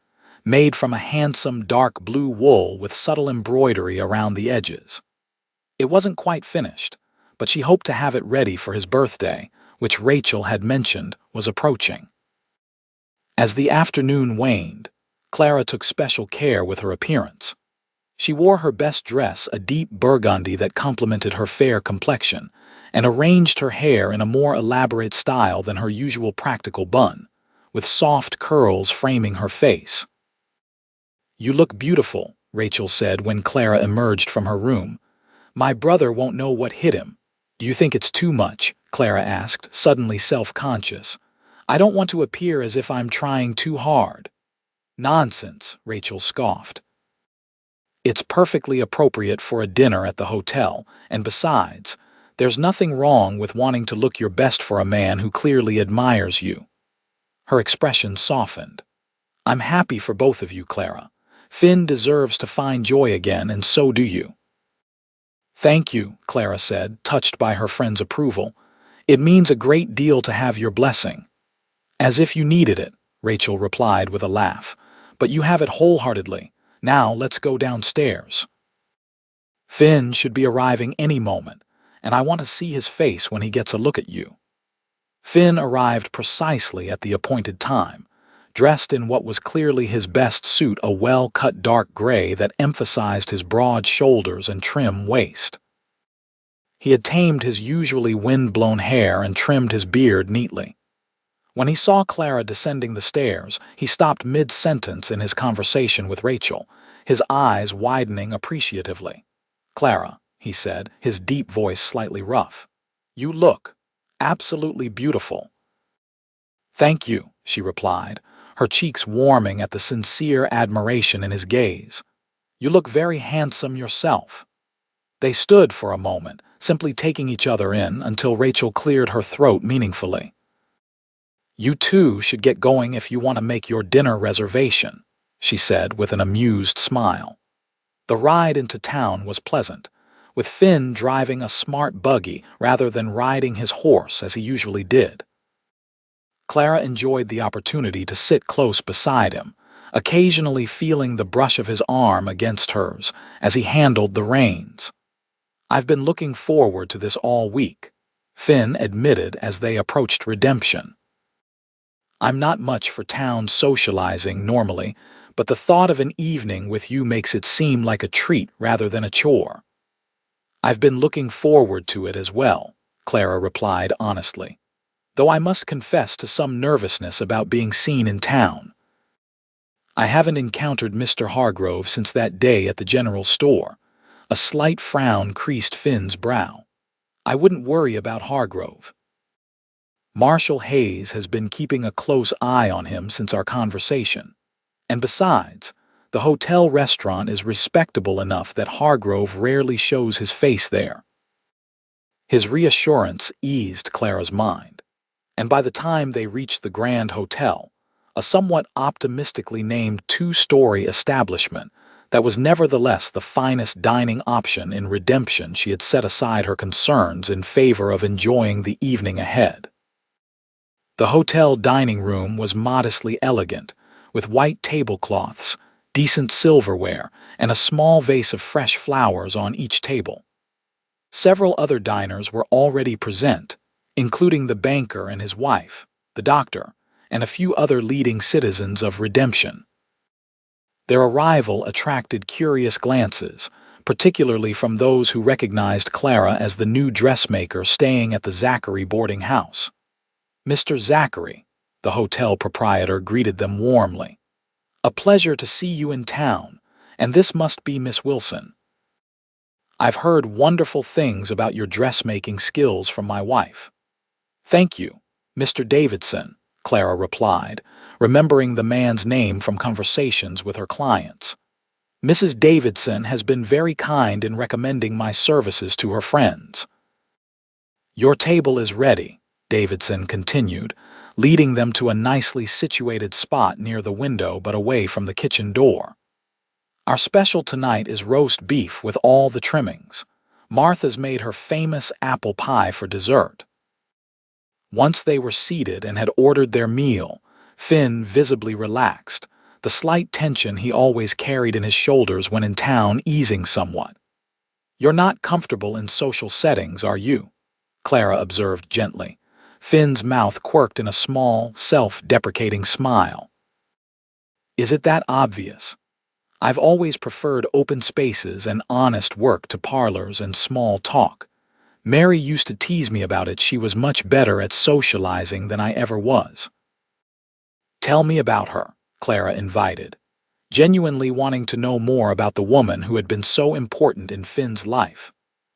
made from a handsome dark blue wool with subtle embroidery around the edges. It wasn't quite finished, but she hoped to have it ready for his birthday, which Rachel had mentioned was approaching. As the afternoon waned, Clara took special care with her appearance. She wore her best dress, a deep burgundy that complemented her fair complexion, and arranged her hair in a more elaborate style than her usual practical bun, with soft curls framing her face. "You look beautiful," Rachel said when Clara emerged from her room. "My brother won't know what hit him." "Do you think it's too much?" Clara asked, suddenly self-conscious. "I don't want to appear as if I'm trying too hard." "Nonsense," Rachel scoffed. "It's perfectly appropriate for a dinner at the hotel, and besides, there's nothing wrong with wanting to look your best for a man who clearly admires you." Her expression softened. "I'm happy for both of you, Clara. Finn deserves to find joy again, and so do you." "Thank you," Clara said, touched by her friend's approval. "It means a great deal to have your blessing." "As if you needed it," Rachel replied with a laugh. "But you have it wholeheartedly. Now let's go downstairs. Finn should be arriving any moment, and I want to see his face when he gets a look at you." Finn arrived precisely at the appointed time, dressed in what was clearly his best suit, a well-cut dark gray that emphasized his broad shoulders and trim waist. He had tamed his usually wind-blown hair and trimmed his beard neatly. When he saw Clara descending the stairs, he stopped mid-sentence in his conversation with Rachel, his eyes widening appreciatively. "Clara," he said, his deep voice slightly rough, "you look absolutely beautiful." "Thank you," she replied, her cheeks warming at the sincere admiration in his gaze. "You look very handsome yourself." They stood for a moment, simply taking each other in until Rachel cleared her throat meaningfully. "You two should get going if you want to make your dinner reservation," she said with an amused smile. The ride into town was pleasant, with Finn driving a smart buggy rather than riding his horse as he usually did. Clara enjoyed the opportunity to sit close beside him, occasionally feeling the brush of his arm against hers as he handled the reins. "I've been looking forward to this all week," Finn admitted as they approached redemption. "I'm not much for town socializing normally, but the thought of an evening with you makes it seem like a treat rather than a chore." "I've been looking forward to it as well," Clara replied honestly, "though I must confess to some nervousness about being seen in town. I haven't encountered Mr. Hargrove since that day at the general store." A slight frown creased Finn's brow. "I wouldn't worry about Hargrove. Marshall Hayes has been keeping a close eye on him since our conversation. And besides, the hotel restaurant is respectable enough that Hargrove rarely shows his face there." His reassurance eased Clara's mind, and by the time they reached the Grand Hotel, a somewhat optimistically named two-story establishment that was nevertheless the finest dining option in Redemption, she had set aside her concerns in favor of enjoying the evening ahead. The hotel dining room was modestly elegant, with white tablecloths, decent silverware, and a small vase of fresh flowers on each table. Several other diners were already present, including the banker and his wife, the doctor, and a few other leading citizens of Redemption. Their arrival attracted curious glances, particularly from those who recognized Clara as the new dressmaker staying at the Zachary boarding house. "Mr. Zachary," the hotel proprietor greeted them warmly. "A pleasure to see you in town, and this must be Miss Wilson. I've heard wonderful things about your dressmaking skills from my wife." "Thank you, Mr. Davidson," Clara replied, remembering the man's name from conversations with her clients. "Mrs. Davidson has been very kind in recommending my services to her friends." "Your table is ready," Davidson continued, leading them to a nicely situated spot near the window but away from the kitchen door. "Our special tonight is roast beef with all the trimmings. Martha's made her famous apple pie for dessert." Once they were seated and had ordered their meal, Finn visibly relaxed, the slight tension he always carried in his shoulders when in town easing somewhat. "You're not comfortable in social settings, are you?" Clara observed gently. Finn's mouth quirked in a small, self-deprecating smile. "Is it that obvious? I've always preferred open spaces and honest work to parlors and small talk. Mary used to tease me about it. She was much better at socializing than I ever was." "Tell me about her," Clara invited, genuinely wanting to know more about the woman who had been so important in Finn's life.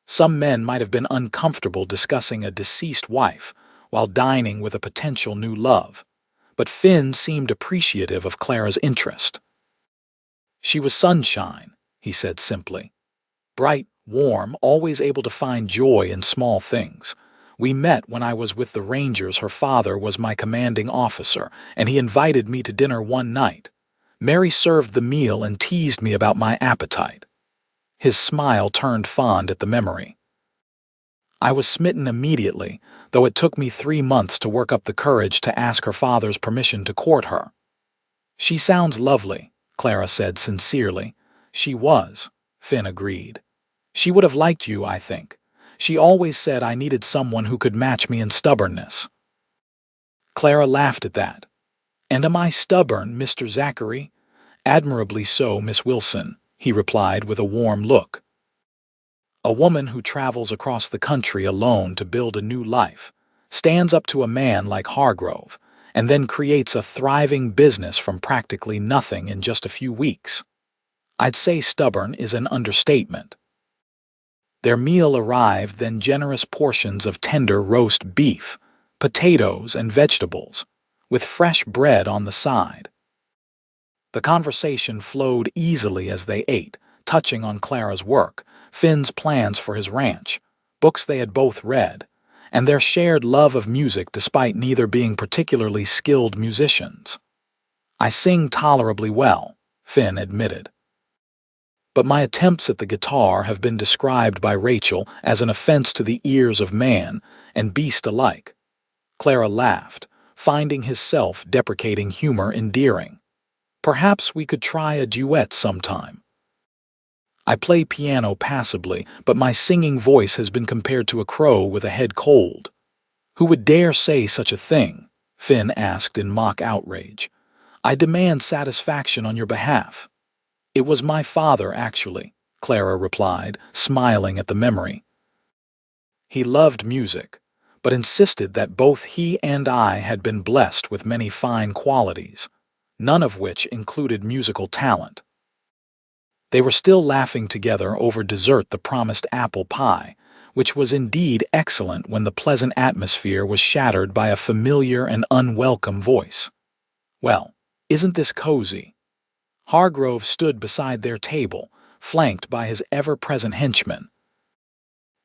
Some men might have been uncomfortable discussing a deceased wife while dining with a potential new love, but Finn seemed appreciative of Clara's interest. "She was sunshine," he said simply. "Bright, warm, always able to find joy in small things. We met when I was with the Rangers. Her father was my commanding officer, and he invited me to dinner one night. Mary served the meal and teased me about my appetite." His smile turned fond at the memory. "I was smitten immediately, though it took me 3 months to work up the courage to ask her father's permission to court her." "She sounds lovely," Clara said sincerely. "She was," Finn agreed. "She would have liked you, I think. She always said I needed someone who could match me in stubbornness." Clara laughed at that. "And am I stubborn, Mr. Zachary?" "Admirably so, Miss Wilson," he replied with a warm look. "A woman who travels across the country alone to build a new life, stands up to a man like Hargrove, and then creates a thriving business from practically nothing in just a few weeks. I'd say stubborn is an understatement." Their meal arrived, then generous portions of tender roast beef, potatoes, and vegetables, with fresh bread on the side. The conversation flowed easily as they ate, touching on Clara's work, Finn's plans for his ranch, books they had both read, and their shared love of music despite neither being particularly skilled musicians. "I sing tolerably well," Finn admitted. "But my attempts at the guitar have been described by Rachel as an offense to the ears of man and beast alike." Clara laughed, finding his self-deprecating humor endearing. "Perhaps we could try a duet sometime." "I play piano passably, but my singing voice has been compared to a crow with a head cold." "Who would dare say such a thing?" Finn asked in mock outrage. I demand satisfaction on your behalf. It was my father, actually, Clara replied, smiling at the memory. He loved music, but insisted that both he and I had been blessed with many fine qualities, none of which included musical talent. They were still laughing together over dessert, the promised apple pie, which was indeed excellent, when the pleasant atmosphere was shattered by a familiar and unwelcome voice. "Well, isn't this cozy?" Hargrove stood beside their table, flanked by his ever-present henchman.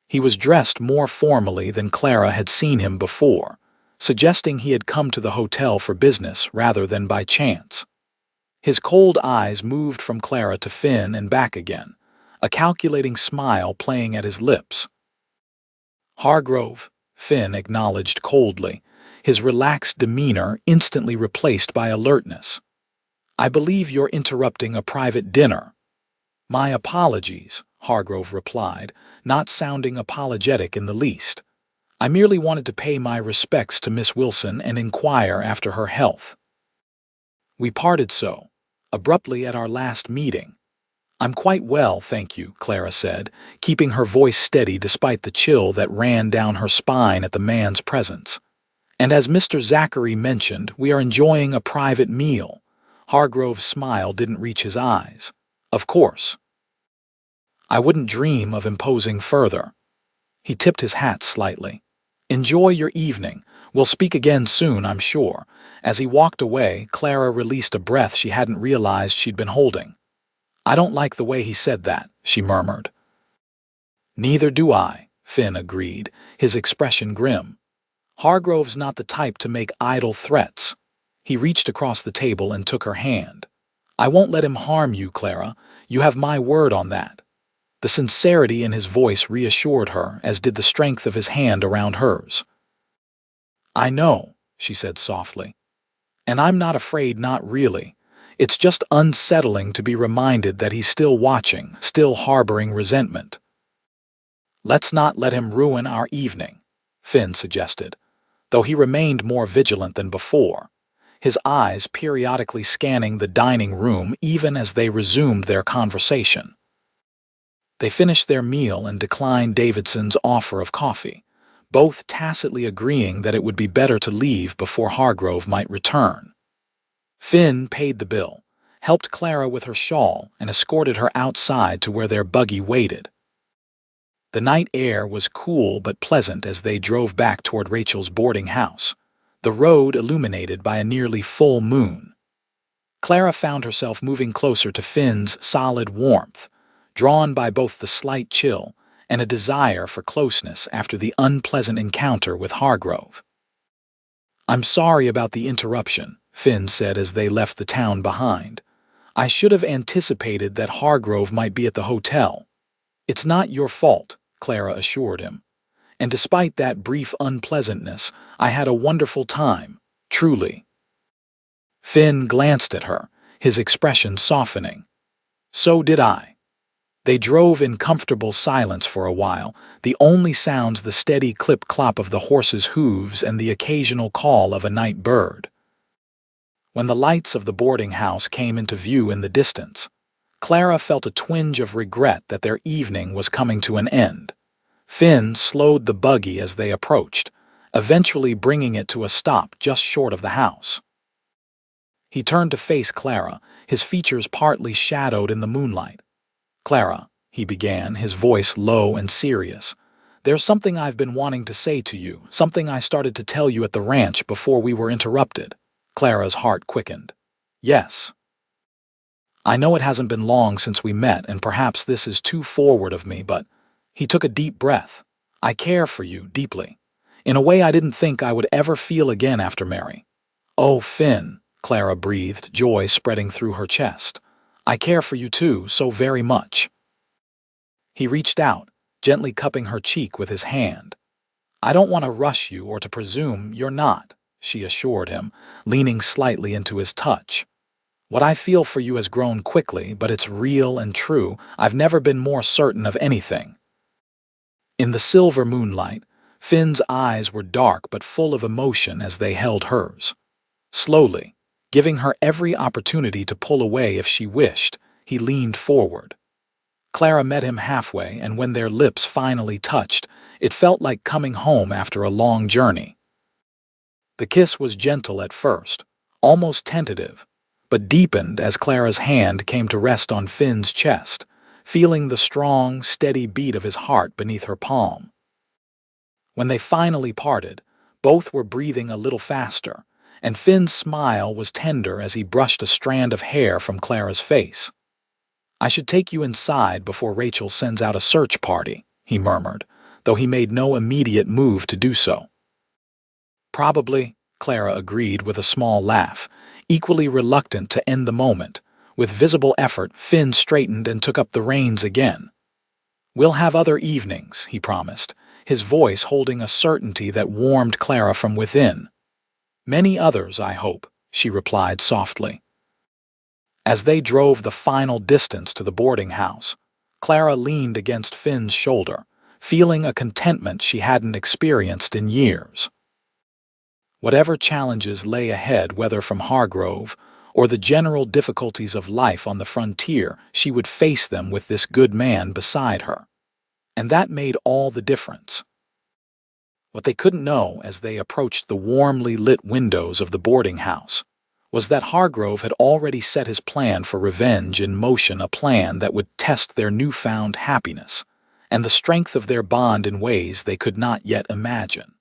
He was dressed more formally than Clara had seen him before, suggesting he had come to the hotel for business rather than by chance. His cold eyes moved from Clara to Finn and back again, a calculating smile playing at his lips. "Hargrove," Finn acknowledged coldly, his relaxed demeanor instantly replaced by alertness. "I believe you're interrupting a private dinner." "My apologies," Hargrove replied, not sounding apologetic in the least. "I merely wanted to pay my respects to Miss Wilson and inquire after her health. We parted so abruptly at our last meeting." "I'm quite well, thank you," Clara said, keeping her voice steady despite the chill that ran down her spine at the man's presence. "And as Mr. Zachary mentioned, we are enjoying a private meal." Hargrove's smile didn't reach his eyes. "Of course. I wouldn't dream of imposing further." He tipped his hat slightly. "Enjoy your evening. We'll speak again soon, I'm sure." As he walked away, Clara released a breath she hadn't realized she'd been holding. "I don't like the way he said that," she murmured. "Neither do I," Finn agreed, his expression grim. "Hargrove's not the type to make idle threats." He reached across the table and took her hand. "I won't let him harm you, Clara. You have my word on that." The sincerity in his voice reassured her, as did the strength of his hand around hers. "I know," she said softly. "And I'm not afraid, not really. It's just unsettling to be reminded that he's still watching, still harboring resentment." "Let's not let him ruin our evening," Finn suggested, though he remained more vigilant than before, his eyes periodically scanning the dining room even as they resumed their conversation. They finished their meal and declined Davidson's offer of coffee, both tacitly agreeing that it would be better to leave before Hargrove might return. Finn paid the bill, helped Clara with her shawl, and escorted her outside to where their buggy waited. The night air was cool but pleasant as they drove back toward Rachel's boarding house, the road illuminated by a nearly full moon. Clara found herself moving closer to Finn's solid warmth, drawn by both the slight chill and a desire for closeness after the unpleasant encounter with Hargrove. "I'm sorry about the interruption," Finn said as they left the town behind. "I should have anticipated that Hargrove might be at the hotel." "It's not your fault," Clara assured him. "And despite that brief unpleasantness, I had a wonderful time, truly." Finn glanced at her, his expression softening. "So did I." They drove in comfortable silence for a while, the only sounds the steady clip-clop of the horses' hooves and the occasional call of a night bird. When the lights of the boarding house came into view in the distance, Clara felt a twinge of regret that their evening was coming to an end. Finn slowed the buggy as they approached, eventually bringing it to a stop just short of the house. He turned to face Clara, his features partly shadowed in the moonlight. "Clara," he began, his voice low and serious, "there's something I've been wanting to say to you, something I started to tell you at the ranch before we were interrupted." Clara's heart quickened. "Yes. I know it hasn't been long since we met, and perhaps this is too forward of me, but—" He took a deep breath. "I care for you deeply, in a way I didn't think I would ever feel again after Mary." "Oh, Finn," Clara breathed, joy spreading through her chest. "I care for you too, so very much." He reached out, gently cupping her cheek with his hand. "I don't want to rush you or to presume you're not," she assured him, leaning slightly into his touch. "What I feel for you has grown quickly, but it's real and true. I've never been more certain of anything." In the silver moonlight, Finn's eyes were dark but full of emotion as they held hers. Slowly, Giving her every opportunity to pull away if she wished, he leaned forward. Clara met him halfway, and when their lips finally touched, it felt like coming home after a long journey. The kiss was gentle at first, almost tentative, but deepened as Clara's hand came to rest on Finn's chest, feeling the strong, steady beat of his heart beneath her palm. When they finally parted, both were breathing a little faster, and Finn's smile was tender as he brushed a strand of hair from Clara's face. "I should take you inside before Rachel sends out a search party," he murmured, though he made no immediate move to do so. "Probably," Clara agreed with a small laugh, equally reluctant to end the moment. With visible effort, Finn straightened and took up the reins again. "We'll have other evenings," he promised, his voice holding a certainty that warmed Clara from within. "Many others, I hope," she replied softly. As they drove the final distance to the boarding house, Clara leaned against Finn's shoulder, feeling a contentment she hadn't experienced in years. Whatever challenges lay ahead, whether from Hargrove or the general difficulties of life on the frontier, she would face them with this good man beside her. And that made all the difference. What they couldn't know as they approached the warmly lit windows of the boarding house was that Hargrove had already set his plan for revenge in motion, a plan that would test their newfound happiness and the strength of their bond in ways they could not yet imagine.